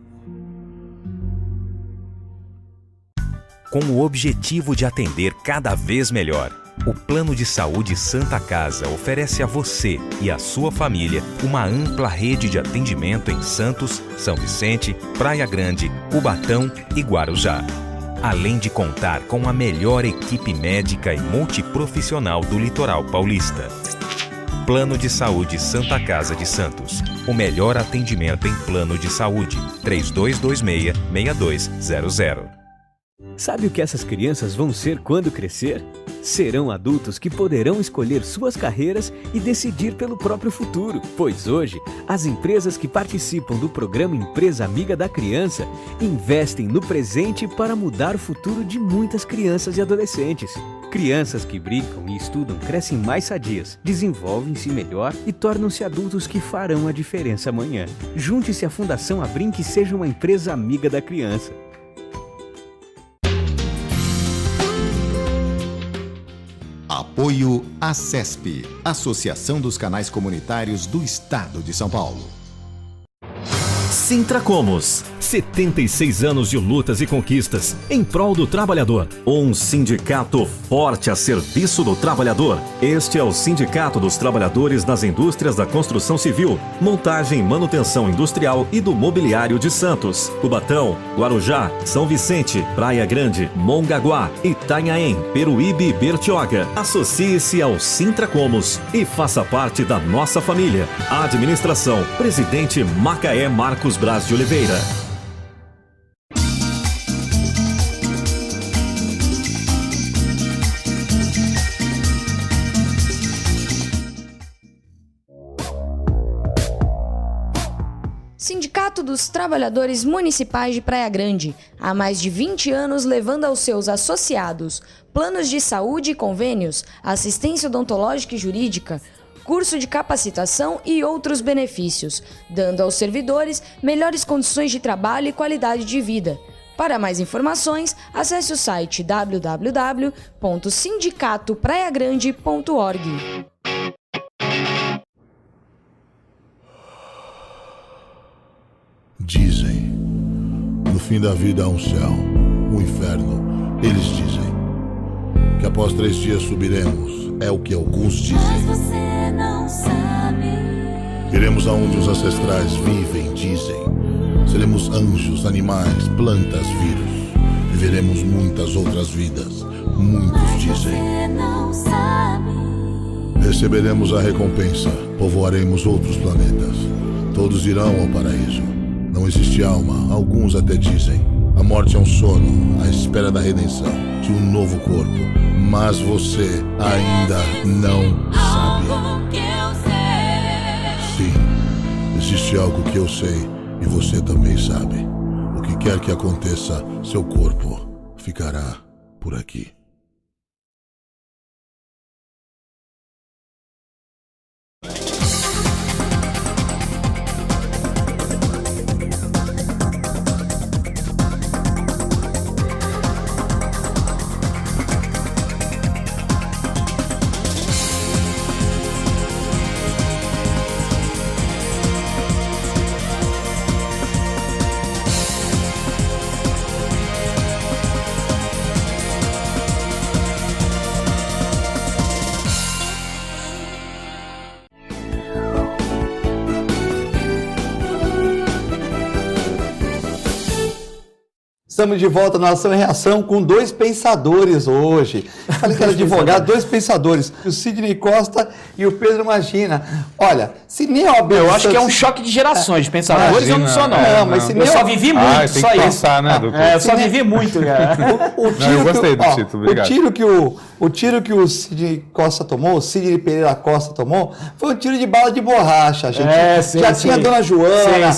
Com o objetivo de atender cada vez melhor, o Plano de Saúde Santa Casa oferece a você e a sua família uma ampla rede de atendimento em Santos, São Vicente, Praia Grande, Cubatão e Guarujá. Além de contar com a melhor equipe médica e multiprofissional do litoral paulista. Plano de Saúde Santa Casa de Santos. O melhor atendimento em plano de saúde. 3226-6200. Sabe o que essas crianças vão ser quando crescer? Serão adultos que poderão escolher suas carreiras e decidir pelo próprio futuro. Pois hoje, as empresas que participam do programa Empresa Amiga da Criança investem no presente para mudar o futuro de muitas crianças e adolescentes. Crianças que brincam e estudam crescem mais sadias, desenvolvem-se melhor e tornam-se adultos que farão a diferença amanhã. Junte-se à Fundação Abrinq e seja uma empresa amiga da criança. Apoio ACESP, Associação dos Canais Comunitários do Estado de São Paulo. Sintracomos, 76 anos de lutas e conquistas em prol do trabalhador. Um sindicato forte a serviço do trabalhador. Este é o Sindicato dos Trabalhadores das Indústrias da Construção Civil, Montagem e Manutenção Industrial e do Mobiliário de Santos, Cubatão, Guarujá, São Vicente, Praia Grande, Mongaguá, Itanhaém, Peruíbe e Bertioga. Associe-se ao Sintracomos e faça parte da nossa família. Administração, Presidente Macaé Marcos Braz de Oliveira. Sindicato dos Trabalhadores Municipais de Praia Grande, há mais de 20 anos levando aos seus associados planos de saúde e convênios, assistência odontológica e jurídica, curso de capacitação e outros benefícios, dando aos servidores melhores condições de trabalho e qualidade de vida. Para mais informações, acesse o site www.sindicatopraiagrande.org. Dizem, no fim da vida há um céu, um inferno. Eles dizem que após 3 dias subiremos, é o que alguns dizem. Mas você não sabe. Iremos aonde os ancestrais vivem, dizem. Seremos anjos, animais, plantas, vírus. Viveremos muitas outras vidas, muitos dizem. Receberemos a recompensa, povoaremos outros planetas. Todos irão ao paraíso. Não existe alma, alguns até dizem. A morte é um sono, à espera da redenção, de um novo corpo. Mas você ainda não sabe. Sim, existe algo que eu sei e você também sabe. O que quer que aconteça, seu corpo ficará por aqui. Estamos de volta na Ação e Reação com dois pensadores hoje. Falei que era advogado, dois pensadores, o Sidney Costa e o Pedro Magina. Olha, se nem a OAB... Eu acho que é um choque de gerações, de pensadores eu não sou não. Não, mas se nem eu só vivi muito, tem só que isso. pensar, né, doutor? Eu só vivi muito, cara. Eu gostei do título, obrigado. O tiro que o Sidney Costa tomou, o Sidney Pereira Costa tomou, foi um tiro de bala de borracha, gente. Tinha a dona Joana,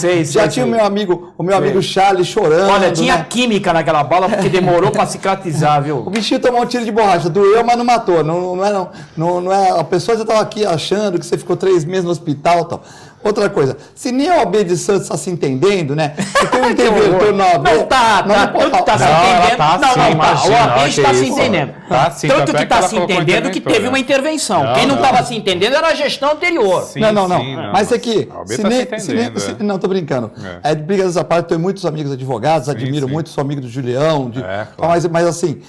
tinha o meu amigo Charles chorando. Olha, tinha química naquela bala porque demorou para cicatrizar, viu? O bichinho tomou um tiro de borracha, doeu, mas não matou. Não é, a pessoa já estava aqui achando que você ficou 3 meses no hospital e tal. Outra coisa, se nem a OAB de Santos está se entendendo, né? Se tem um interventor na OAB... Não tá, tanto está se entendendo... A OAB está se entendendo. Tanto que está se entendendo que teve uma intervenção. Quem não estava se entendendo era a gestão anterior. Não. Mas é que... Não, tô brincando. Briga dessa parte, tenho muitos amigos advogados, admiro muito, sou amigo do Julião. Mas assim,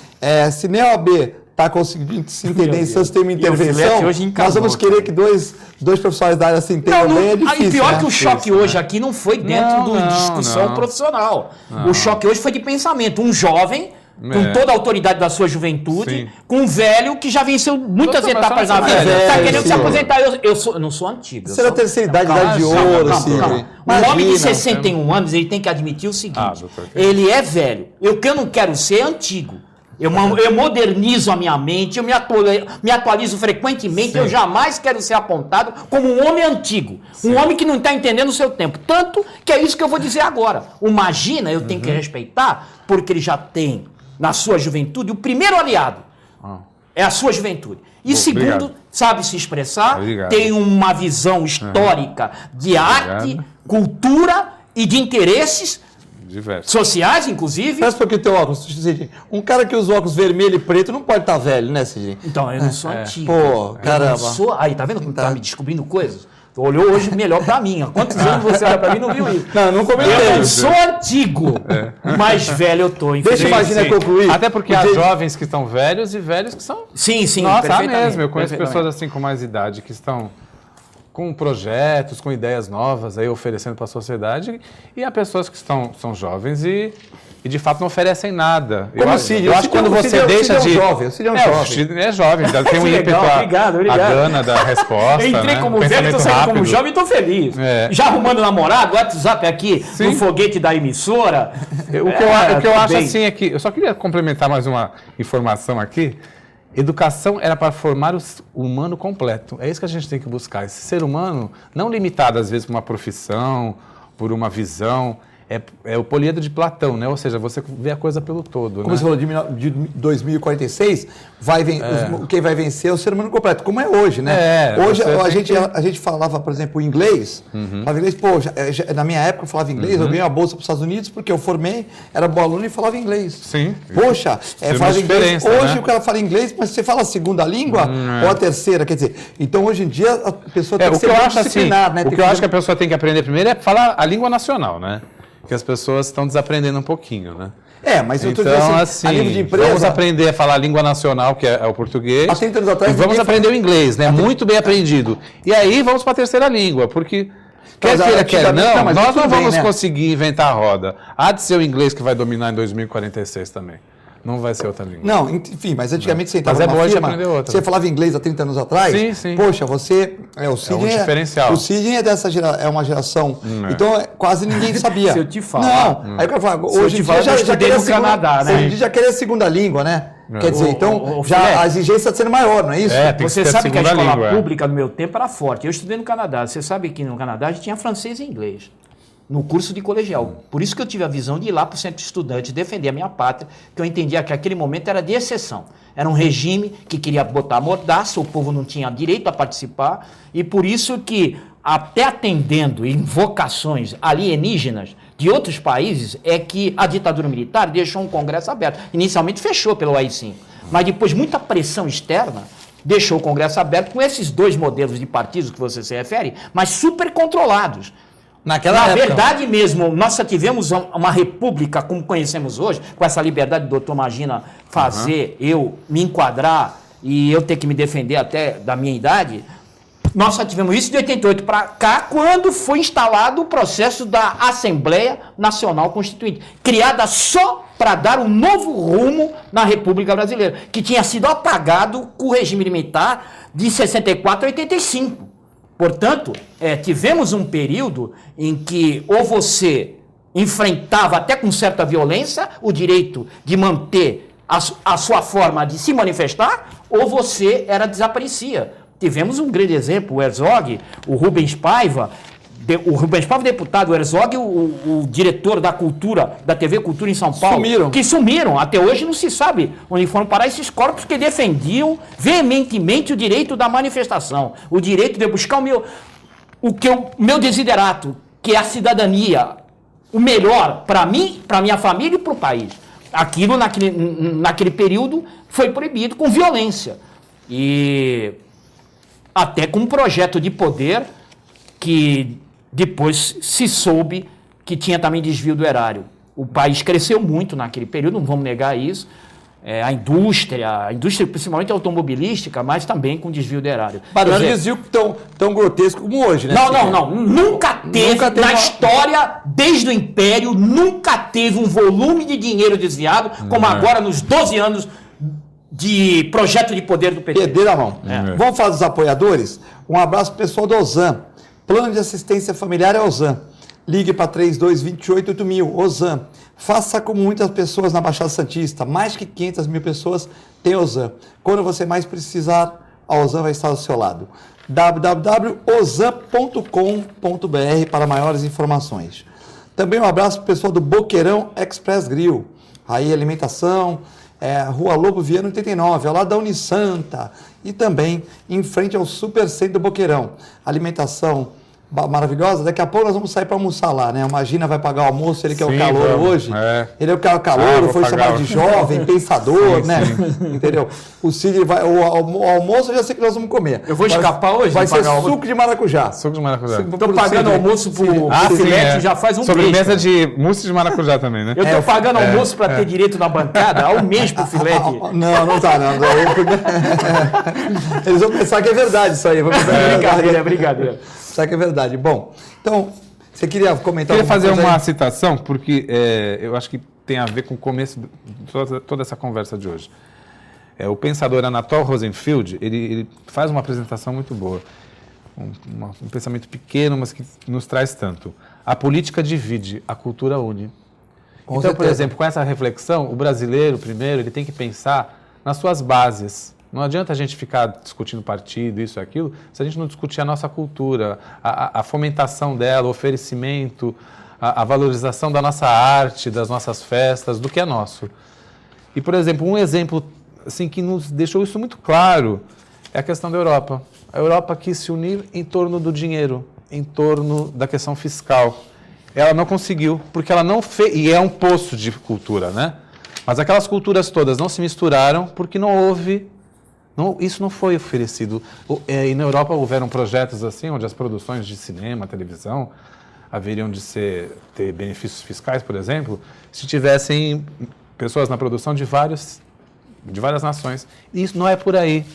se nem a OAB... está conseguindo se entender em Santos, tem uma intervenção, nós vamos querer que dois profissionais da área se entendam bem, é difícil. E pior que o choque hoje aqui não foi dentro de discussão profissional. O choque hoje foi de pensamento. Um jovem, com toda a autoridade da sua juventude, com um velho que já venceu muitas etapas na vida, está querendo se aposentar. Eu não sou antigo. Você é da terceira idade de ouro. Um homem de 61 anos, ele tem que admitir o seguinte, ele é velho. O que eu não quero ser é antigo. Eu modernizo a minha mente, eu me atualizo frequentemente, eu jamais quero ser apontado como um homem antigo, um homem que não está entendendo o seu tempo. Tanto que é isso que eu vou dizer agora. O Magina eu tenho que respeitar, porque ele já tem, na sua juventude, o primeiro aliado é a sua juventude. E segundo, sabe se expressar, tem uma visão histórica de arte, cultura e de interesses sociais, inclusive. Parece porque teu óculos, Sidney. Um cara que usa óculos vermelho e preto não pode estar velho, né, Sidney? Então, eu não sou antigo. Pô, caramba. Aí, tá vendo como tá me descobrindo coisas? Tu olhou hoje melhor pra mim. Há quantos anos você olha pra mim e não viu isso? Não comentei. Eu não sou antigo, mas velho eu tô. Deixa o Magina concluir. Até porque há jovens que estão velhos e velhos que são... Sim, Nossa, há mesmo. Eu conheço pessoas assim com mais idade que estão... com projetos, com ideias novas aí oferecendo para a sociedade, e há pessoas que são jovens e de fato não oferecem nada. Eu acho que quando você deixa de... O Sidney é jovem, tem um ímpeto, obrigado. A gana da resposta. Eu entrei como velho, estou saindo como jovem e estou feliz. Já arrumando namorado, WhatsApp aqui, no foguete da emissora. O que eu acho assim é que... Eu só queria complementar mais uma informação aqui. Educação era para formar o humano completo. É isso que a gente tem que buscar. Esse ser humano, não limitado às vezes por uma profissão, por uma visão. É o poliedro de Platão, né? Ou seja, você vê a coisa pelo todo. Como você falou de 2046, quem vai vencer é o ser humano completo, como é hoje, né? Hoje a gente falava, por exemplo, inglês. Falava inglês, na minha época eu falava inglês, eu ganhei uma bolsa para os Estados Unidos porque eu formei, era bom aluno e falava inglês. Sim. Poxa, faz inglês. Hoje o cara fala inglês, mas você fala a segunda língua ou a terceira, quer dizer, então hoje em dia a pessoa tem que ser muito disciplinada, né? O que eu acho que a pessoa tem que aprender primeiro é falar a língua nacional, né? Que as pessoas estão desaprendendo um pouquinho, né? Mas eu estou dizendo assim, a nível de empresa... Vamos aprender a falar a língua nacional, que é o português, há 30 anos atrás, e vamos aprender o inglês, né? Muito bem aprendido. E aí vamos para a terceira língua, porque... Quer não, nós não vamos conseguir inventar a roda. Há de ser o inglês que vai dominar em 2046 também. não vai ser outra língua. Não, enfim, mas antigamente você entrava Mas é numa bom de firma, aprender outra. você falava inglês há 30 anos atrás, Sim. poxa, você... o Sidney diferencial. O Sidney é uma geração... Então, quase ninguém sabia. Se eu te falar... Não, aí o cara fala, hoje em dia já querer no Canadá, né? Hoje em dia já querer a segunda língua, né? Quer dizer, então, a exigência está sendo maior, não é isso? Você sabe que a escola pública no meu tempo era forte. Eu estudei no Canadá. Você sabe que no Canadá a gente tinha francês e inglês. No curso de colegial. Por isso que eu tive a visão de ir lá para o centro de estudantes, defender a minha pátria, que eu entendia que aquele momento era de exceção. Era um regime que queria botar mordaça, o povo não tinha direito a participar, e por isso que, até atendendo invocações alienígenas de outros países, é que a ditadura militar deixou um congresso aberto. Inicialmente fechou pelo AI-5, mas depois muita pressão externa deixou o congresso aberto com esses dois modelos de partidos que você se refere, mas super controlados. Na verdade mesmo, nós tivemos uma república como conhecemos hoje, com essa liberdade do doutor Magina fazer eu me enquadrar e eu ter que me defender até da minha idade. Nós só tivemos isso de 88 para cá, quando foi instalado o processo da Assembleia Nacional Constituinte, criada só para dar um novo rumo na República Brasileira, que tinha sido apagado com o regime militar de 64 a 85. Portanto, tivemos um período em que ou você enfrentava até com certa violência o direito de manter a sua forma de se manifestar, ou você desaparecia. Tivemos um grande exemplo, o Herzog, o Rubens Paiva, deputado, o Herzog, o diretor da Cultura, da TV Cultura em São Paulo, que sumiram. Até hoje não se sabe onde foram parar esses corpos que defendiam veementemente o direito da manifestação, o direito de buscar o meu desiderato, que é a cidadania, o melhor para mim, para minha família e para o país. Aquilo, naquele período, foi proibido com violência. E até com um projeto de poder que depois se soube que tinha também desvio do erário. O país cresceu muito naquele período, não vamos negar isso. A indústria principalmente automobilística, mas também com desvio do erário. Mas não desvio tão grotesco como hoje, né? Não. Nunca teve na história, desde o Império, nunca teve um volume de dinheiro desviado como agora nos 12 anos de projeto de poder do PT. Perder a mão. Vamos falar dos apoiadores? Um abraço pro pessoal do Ozan. Plano de assistência familiar é Ozan. Ligue para 3228-8000. Ozan. Faça como muitas pessoas na Baixada Santista. Mais que 500 mil pessoas têm Ozan. Quando você mais precisar, a Ozan vai estar ao seu lado. www.ozan.com.br para maiores informações. Também um abraço para o pessoal do Boqueirão Express Grill. Aí alimentação, Rua Lobo Viana 89, ao lado da Unisanta. E também em frente ao Super Centro do Boqueirão. Alimentação maravilhosa. Daqui a pouco nós vamos sair para almoçar lá, né? O Magina vai pagar o almoço, ele que é o calor hoje. Ele é o calor, foi chamado de jovem, pensador, né? Entendeu? O Cid vai. O almoço eu já sei que nós vamos comer. Eu vou escapar hoje? Vai ser suco de maracujá. Suco de maracujá. Estou pagando almoço pro Filete já faz um mês. Sobremesa de mousse de maracujá também, né? Eu estou pagando almoço para ter direito na bancada há um mês pro Filete. Não tá, não. Eles vão pensar que é verdade isso aí. É brincadeira. Será que é verdade? Bom, então, você queria comentar? Eu queria fazer uma citação, porque eu acho que tem a ver com o começo de toda essa conversa de hoje. O pensador Anatol Rosenfield, ele faz uma apresentação muito boa. Um pensamento pequeno, mas que nos traz tanto. A política divide, a cultura une. Então, por exemplo, com essa reflexão, o brasileiro, primeiro, ele tem que pensar nas suas bases. Não adianta a gente ficar discutindo partido, isso e aquilo, se a gente não discutir a nossa cultura, a fomentação dela, o oferecimento, a valorização da nossa arte, das nossas festas, do que é nosso. E, por exemplo, um exemplo assim, que nos deixou isso muito claro é a questão da Europa. A Europa quis se unir em torno do dinheiro, em torno da questão fiscal. Ela não conseguiu, porque ela não fez... E é um poço de cultura, né? Mas aquelas culturas todas não se misturaram porque não houve... isso não foi oferecido. E na Europa houveram projetos assim, onde as produções de cinema, televisão, haveriam de ter benefícios fiscais, por exemplo, se tivessem pessoas na produção de várias nações. E isso não é por aí.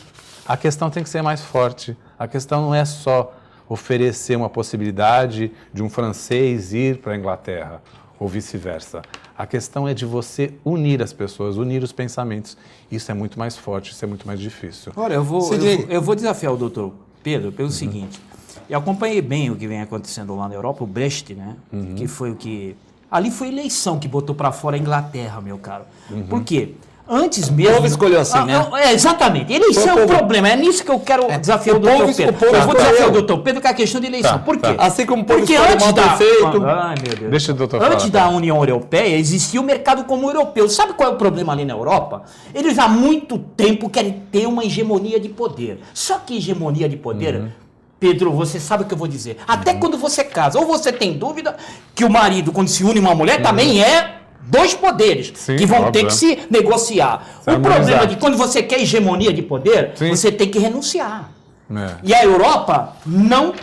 A questão tem que ser mais forte. A questão não é só oferecer uma possibilidade de um francês ir para a Inglaterra, ou vice-versa. A questão é de você unir as pessoas, unir os pensamentos. Isso é muito mais forte, isso é muito mais difícil. Olha, eu vou desafiar o doutor Pedro pelo seguinte. Eu acompanhei bem o que vem acontecendo lá na Europa, o Brexit, né? Que foi o que... Ali foi eleição que botou para fora a Inglaterra, meu caro. Por quê? Antes mesmo... O povo escolheu assim, né? Exatamente. Eleição é o problema. É nisso que eu quero desafiar o doutor Pedro. Eu vou desafiar o doutor Pedro com a questão de eleição. Por quê? Assim como o povo Porque escolheu antes o prefeito... Ai, meu Deus. Deixa o doutor falar. Antes da União Europeia, existia o mercado comum europeu. Sabe qual é o problema ali na Europa? Eles há muito tempo querem ter uma hegemonia de poder. Só que hegemonia de poder... Pedro, você sabe o que eu vou dizer. Até quando você casa, ou você tem dúvida que o marido, quando se une uma mulher, também é 2 poderes, que vão ter que se negociar. O problema é que quando você quer hegemonia de poder, você tem que renunciar. E a Europa não...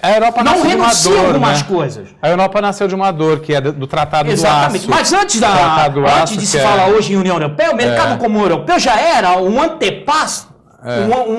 A Europa não nasceu renuncia de uma dor, algumas né? coisas. A Europa nasceu de uma dor, que é do Tratado Exatamente. do Aço. Mas antes de se falar hoje em União Europeia, o mercado comum europeu já era um antepasso,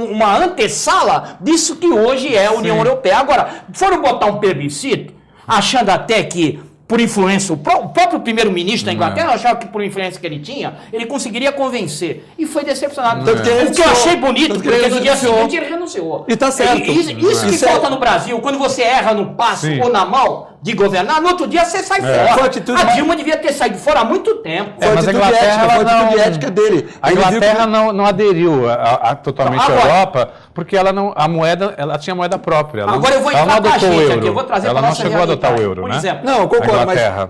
uma antessala disso que hoje é a União Europeia. Agora, foram botar um plebiscito, achando até que, por influência, o próprio primeiro-ministro da Inglaterra achava que, por influência que ele tinha, ele conseguiria convencer. E foi decepcionado. Tanto que O que eu achei bonito, porque no dia renunciou. seguinte ele renunciou. E tá certo. Isso que falta no Brasil, quando você erra no passo ou na mão de governar, no outro dia você sai fora. A Dilma devia ter saído fora há muito tempo. Mas a Inglaterra foi a atitude ética dele. A Inglaterra não aderiu totalmente à Europa, porque a moeda, ela tinha moeda própria. Agora eu vou entrar pra gente aqui, eu vou trazer pra nossa realidade. Ela não chegou a adotar o euro, por né? exemplo, não, eu concordo,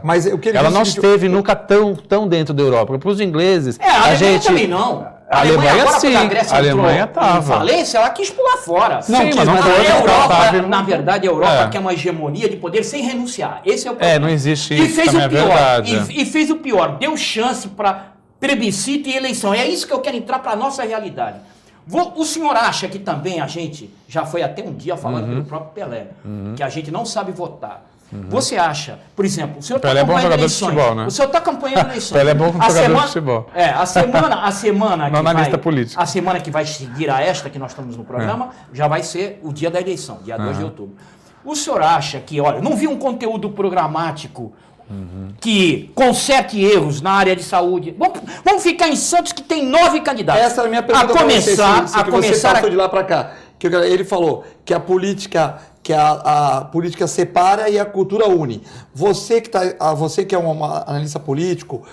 mas o que ele ela não disse esteve nunca tão dentro da Europa. Porque para os ingleses, a Alemanha também não. A Alemanha agora, sim, quando a Grécia a Alemanha entrou em falência, ela quis pular fora. Não, sim, mas não foi. A Europa, na verdade, a Europa quer uma hegemonia de poder sem renunciar. Esse é o problema. Não existe e isso, fez também o pior, é verdade. E fez o pior, deu chance para plebiscito e eleição. É isso que eu quero entrar para a nossa realidade. O senhor acha que também a gente, já foi até um dia falando pelo próprio Pelé, que a gente não sabe votar. Você acha, por exemplo, o senhor está acompanhando eleições. Futebol, né? O senhor está acompanhando eleições. Pelé é bom jogador de futebol. A semana não analista político. A semana que vai seguir a esta que nós estamos no programa, já vai ser o dia da eleição, dia 2 de outubro. O senhor acha que, olha, não vi um conteúdo programático que conserte erros na área de saúde? Vamos ficar em Santos, que tem 9 candidatos. Essa é a minha pergunta para você, você passou de lá para cá. Que ele falou que a política, a política separa e a cultura une. Você que é um analista político,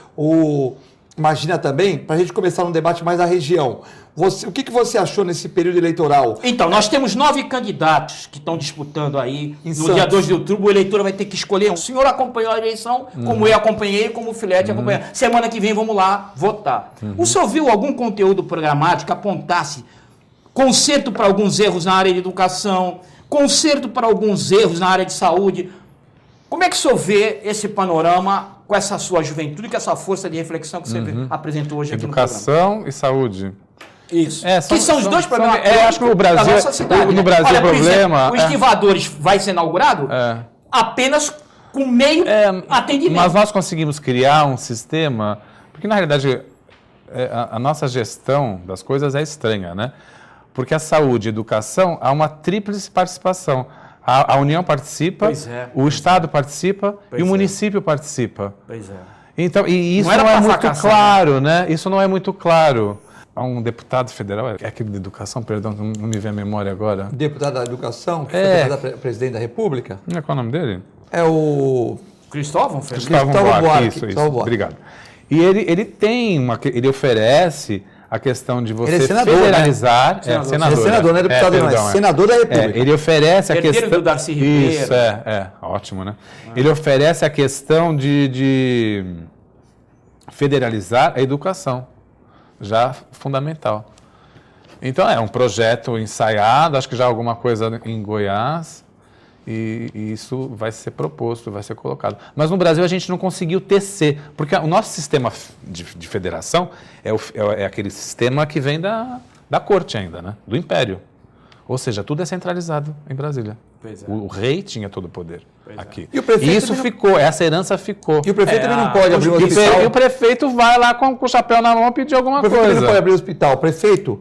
imagina também, para a gente começar um debate mais da região. O que você achou nesse período eleitoral? Então, nós temos 9 candidatos que estão disputando aí. No dia 2 de outubro, o eleitor vai ter que escolher um. O senhor acompanhou a eleição, como eu acompanhei, como o Filete acompanhou. Semana que vem vamos lá votar. O senhor viu algum conteúdo programático que apontasse conserto para alguns erros na área de educação, conserto para alguns erros na área de saúde? Como é que o senhor vê esse panorama com essa sua juventude, com essa força de reflexão que você apresentou hoje aqui no programa? Educação e saúde. Isso. Que são os dois problemas. Acho que o Brasil, da nossa cidade, no Brasil, o problema... Exemplo, o Estivadores vai ser inaugurado apenas com meio atendimento. Mas nós conseguimos criar um sistema... Porque, na realidade, a nossa gestão das coisas é estranha, né? Porque a saúde e a educação há uma tríplice participação. A União participa, o Estado participa e o município participa. Pois é. Então, e isso não é muito claro, né? Isso não é muito claro. Há um deputado federal, é aquele de educação, perdão, não me vem a memória agora. Deputado da educação, que foi deputado presidente da República? Qual é o nome dele? É o... Cristóvão Buarque. Isso. Obrigado. E ele tem ele oferece a questão de você federalizar... Né? Senador, não é deputado, não é senador da República. Ele oferece a questão... do Darcy Ribeiro. Isso, ótimo, né? Ele oferece a questão de federalizar a educação, já fundamental. Então, é um projeto ensaiado, acho que já alguma coisa em Goiás, e isso vai ser proposto, vai ser colocado. Mas no Brasil a gente não conseguiu tecer, porque o nosso sistema de federação é aquele sistema que vem da corte ainda, né? Do império. Ou seja, tudo é centralizado em Brasília. Pois é. O rei tinha todo o poder. aqui. E o prefeito isso ficou, essa herança ficou. E o prefeito também não pode abrir um hospital. E o prefeito vai lá com o chapéu na mão pedir alguma coisa. O prefeito não pode abrir o hospital. O prefeito,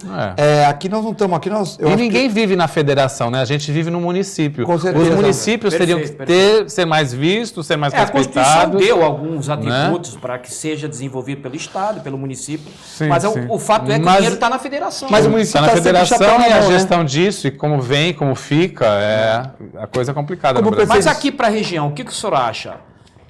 aqui nós não estamos... E ninguém vive na federação, né? A gente vive no município. Com certeza. Os municípios teriam que ser mais vistos, ser mais respeitados. A Constituição deu alguns atributos, né, para que seja desenvolvido pelo Estado, pelo município. Sim, mas o fato é que o dinheiro está na federação. Mas o município está na federação e a gestão disso, e como vem, como fica, a coisa é complicada no Brasil. Mas aqui para a região, o que o senhor acha?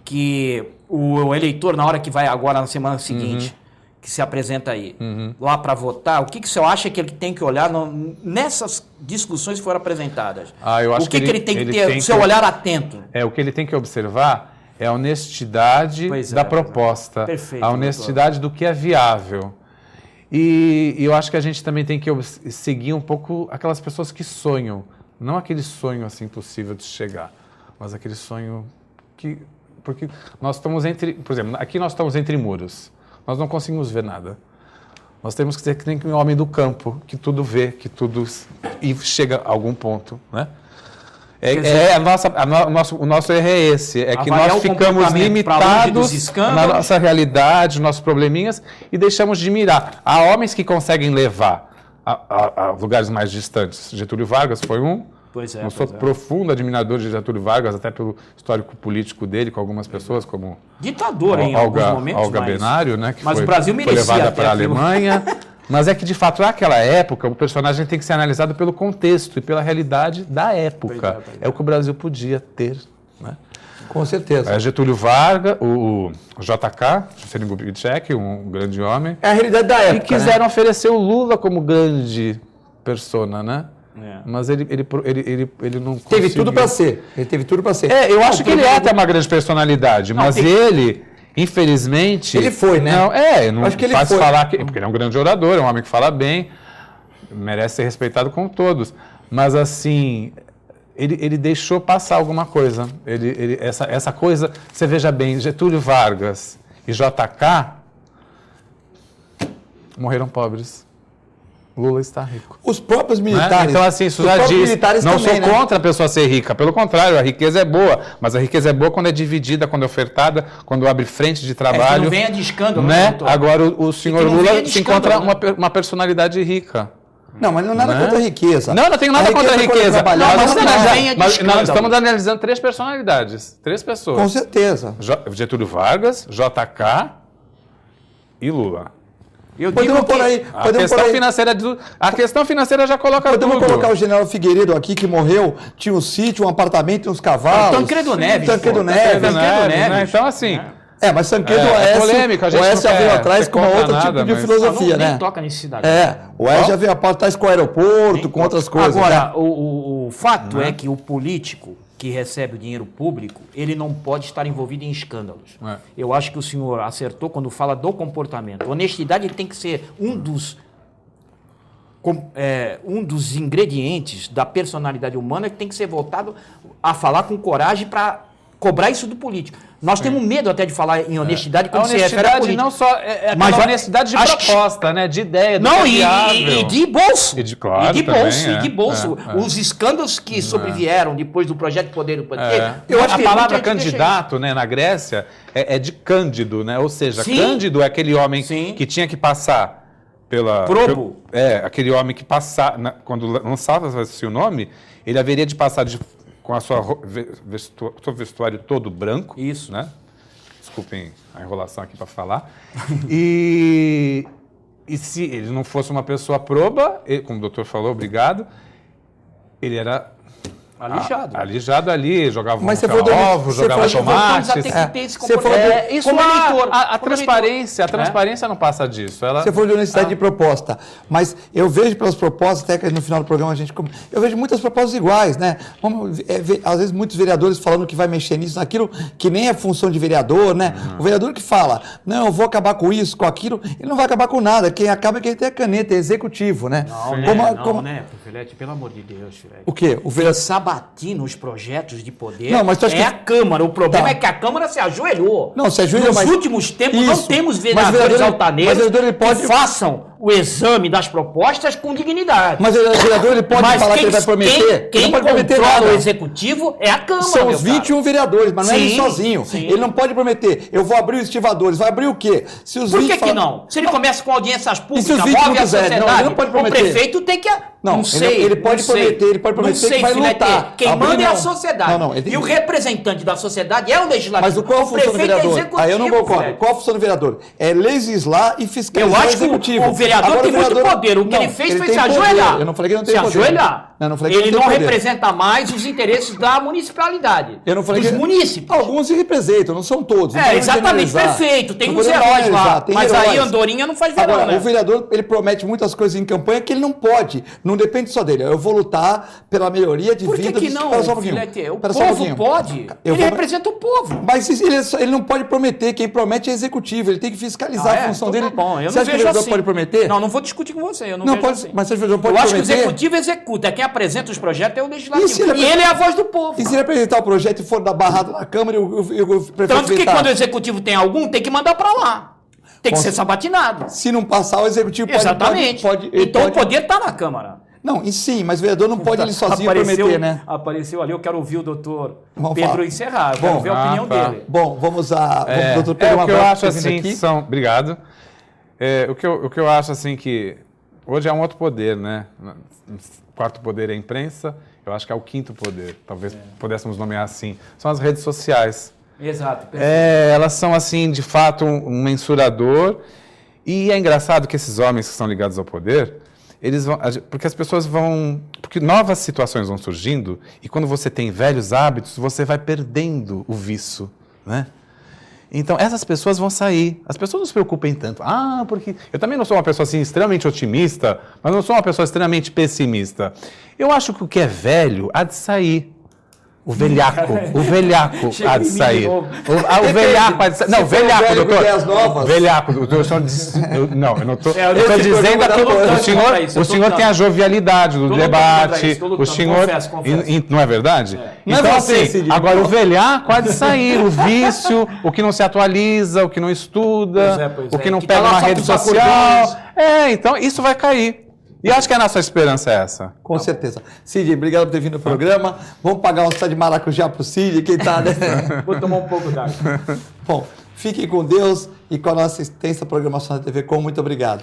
Que o eleitor, na hora que vai agora, na semana seguinte, que se apresenta aí, lá para votar, o que o senhor acha que ele tem que olhar nessas discussões que foram apresentadas? Eu acho o que ele tem que ter, o seu olhar atento? O que ele tem que observar é a honestidade da proposta, Perfeito, a honestidade do que é viável. E eu acho que a gente também tem que seguir um pouco aquelas pessoas que sonham, não aquele sonho assim impossível de chegar, mas aquele sonho que... Porque nós estamos por exemplo, aqui nós estamos entre muros, nós não conseguimos ver nada. Nós temos que ser que nem um homem do campo, que tudo vê, que tudo... e chega a algum ponto, né? O nosso erro é esse, é que nós ficamos limitados na nossa realidade, nos nossos probleminhas, e deixamos de mirar. Há homens que conseguem levar a lugares mais distantes. Getúlio Vargas foi um. Sou profundo admirador de Getúlio Vargas, até pelo histórico político dele, com algumas pessoas, como ditador em alguns momentos, Olga Benário, né, que mas o Brasil foi levada para a Alemanha. Mas é que, de fato, naquela época, o personagem tem que ser analisado pelo contexto e pela realidade da época. É o que o Brasil podia ter, né? Com certeza. Getúlio Vargas, o JK, Juscelino Kubitschek, um grande homem. É a realidade da época. E quiseram oferecer o Lula como grande persona, né? Mas ele não conseguiu. Teve tudo para ser. Ele teve tudo para ser. Eu acho que ele é até uma grande personalidade, mas ele... Infelizmente... Ele foi, né? Não acho que ele faz falar... Porque ele é um grande orador, é um homem que fala bem, merece ser respeitado como todos. Mas, assim, ele deixou passar alguma coisa. Essa coisa... Você veja bem, Getúlio Vargas e JK morreram pobres. Lula está rico. Os próprios militares. Então, assim, isso já diz. Não sou contra a pessoa ser rica. Pelo contrário, a riqueza é boa. Mas a riqueza é boa quando é dividida, quando é ofertada, quando abre frente de trabalho. Não venha de escândalo, né? Agora, o senhor Lula se encontra uma personalidade rica. Não, mas não é nada contra a riqueza. Não tenho nada contra a riqueza. Mas nós estamos analisando 3 personalidades. 3 pessoas. Com certeza. Getúlio Vargas, JK e Lula. A questão financeira já coloca Podemos colocar o general Figueiredo aqui, que morreu, tinha um sítio, um apartamento e uns cavalos. Tancredo Neves. Né? Então, assim... mas Tancredo Oeste já veio atrás com outro tipo de filosofia, né? Nem toca nesse cidade. O Oeste já veio atrás com o aeroporto, com outras coisas. Agora, o fato é que o político que recebe o dinheiro público, ele não pode estar envolvido em escândalos. Eu acho que o senhor acertou quando fala do comportamento. Honestidade tem que ser um dos ingredientes da personalidade humana que tem que ser voltado a falar com coragem para cobrar isso do político. Nós temos medo até de falar em honestidade quando se refere a política. Não só mas honestidade de proposta, né? De ideia, e de bolso. E de bolso. Os escândalos que sobrevieram depois do projeto Poder do Poder. A palavra candidato, né, na Grécia é de Cândido, né? Ou seja, Cândido é aquele homem que tinha que passar pela... Probo. Aquele homem que passava... Quando lançava-se o nome, ele haveria de passar com a sua vestuário todo branco. Isso. Né? Desculpem a enrolação aqui para falar. E se ele não fosse uma pessoa proba, como o doutor falou, obrigado, ele era alijado ali, jogava ovos, jogava tomates. Isso a transparência não passa disso. Você falou de honestidade de proposta, mas eu vejo pelas propostas, até que no final do programa eu vejo muitas propostas iguais, né? Às vezes muitos vereadores falando que vai mexer nisso, naquilo, que nem é função de vereador, né? O vereador que fala, não, eu vou acabar com isso, com aquilo, ele não vai acabar com nada. Quem acaba é quem tem a caneta, é executivo, né? Não, Filete, pelo amor de Deus, Filete. O quê? O vereador nos projetos de poder a Câmara. O problema é que a Câmara se ajoelhou. Não, se ajoelhou, Nos últimos tempos não temos vereadores altaneiros que façam o exame das propostas com dignidade. Mas o vereador ele pode falar que ele vai prometer. Quem não pode prometer controla nada. o executivo é a Câmara. São os 21 vereadores, mas não é ele sozinho. Sim. Ele não pode prometer. Eu vou abrir os estivadores. Vai abrir o quê? Se os Por que não? Se ele começa com audiências públicas, se os 20 move não a sociedade, não, ele não pode prometer. o prefeito tem que... Não sei. Ele pode prometer que vai lutar. Quem Abrir manda é a não. sociedade. E o representante da sociedade é o legislativo. Mas qual é a função do vereador? Aí eu não concordo. Fred. Qual a função do vereador? É legislar e fiscalizar Eu acho o executivo. que o vereador tem muito poder. O que ele fez foi se ajoelhar. Eu não falei que não tem poder. Se ajoelhar. Não falei que ele não não tem poder. representa mais os interesses da municipalidade. Eu não falei dos que... munícipes. Alguns se representam, não são todos. Não Exatamente, perfeito. Tem uns heróis lá. Mas aí Andorinha não faz verão, Agora, o vereador, ele promete muitas coisas em campanha que ele não pode. Não depende só dele. Eu vou lutar pela melhoria de vida... Por que não, Filete? O povo pode. Ele representa o povo. Mas ele não pode prometer. Quem promete é executivo. Ele tem que fiscalizar a função dele. Tá bom. Você acha que o vereador pode prometer? Não vou discutir com você. Eu não pode, assim. Mas o vereador pode prometer? Eu acho que o executivo executa. Quem apresenta os projetos é o legislativo. E ele é a voz do povo. E se ele apresentar o projeto e for dar barrado na Câmara e o prefeito Tanto que quando o executivo tem algum, tem que mandar para lá. Tem que ser sabatinado. Se não passar, o executivo pode... Exatamente. Então o poder está na Câmara. Não, e sim, mas o vereador não pode ele sozinho prometer, né? Apareceu ali, eu quero ouvir o doutor Pedro encerrar, eu quero ver a opinião dele. Bom, vamos a... doutor Pedro, o que eu acho assim que são... Obrigado. O que eu acho assim que... Hoje é um outro poder, né? O quarto poder é a imprensa, eu acho que é o quinto poder, talvez pudéssemos nomear assim. São as redes sociais. Exato. Elas são, assim, de fato, um mensurador. E é engraçado que esses homens que estão ligados ao poder, eles vão... Porque as pessoas vão... Porque novas situações vão surgindo e quando você tem velhos hábitos, você vai perdendo o vício, né? Então, essas pessoas vão sair. As pessoas não se preocupem tanto. Porque... Eu também não sou uma pessoa, assim, extremamente otimista, mas não sou uma pessoa extremamente pessimista. Eu acho que o que é velho há de sair. O velhaco há de sair. O velhaco há de sair. Não, velhaco, doutor. Velhaco, doutor. Não, eu não estou... Eu estou dizendo que o senhor tem a jovialidade do debate. O senhor... Não é verdade? Então, assim, agora o velhaco há de sair. O vício, o que não se atualiza, o que não estuda, o que não pega uma rede social. Então, isso vai cair. E acho que a nossa esperança é essa. Com certeza. Cid, obrigado por ter vindo no programa. Vamos pagar um chá de maracujá pro Cid, quem tá, né? Vou tomar um pouco d'água. Bom, fiquem com Deus e com a nossa extensa programação da TV Com. Muito obrigado.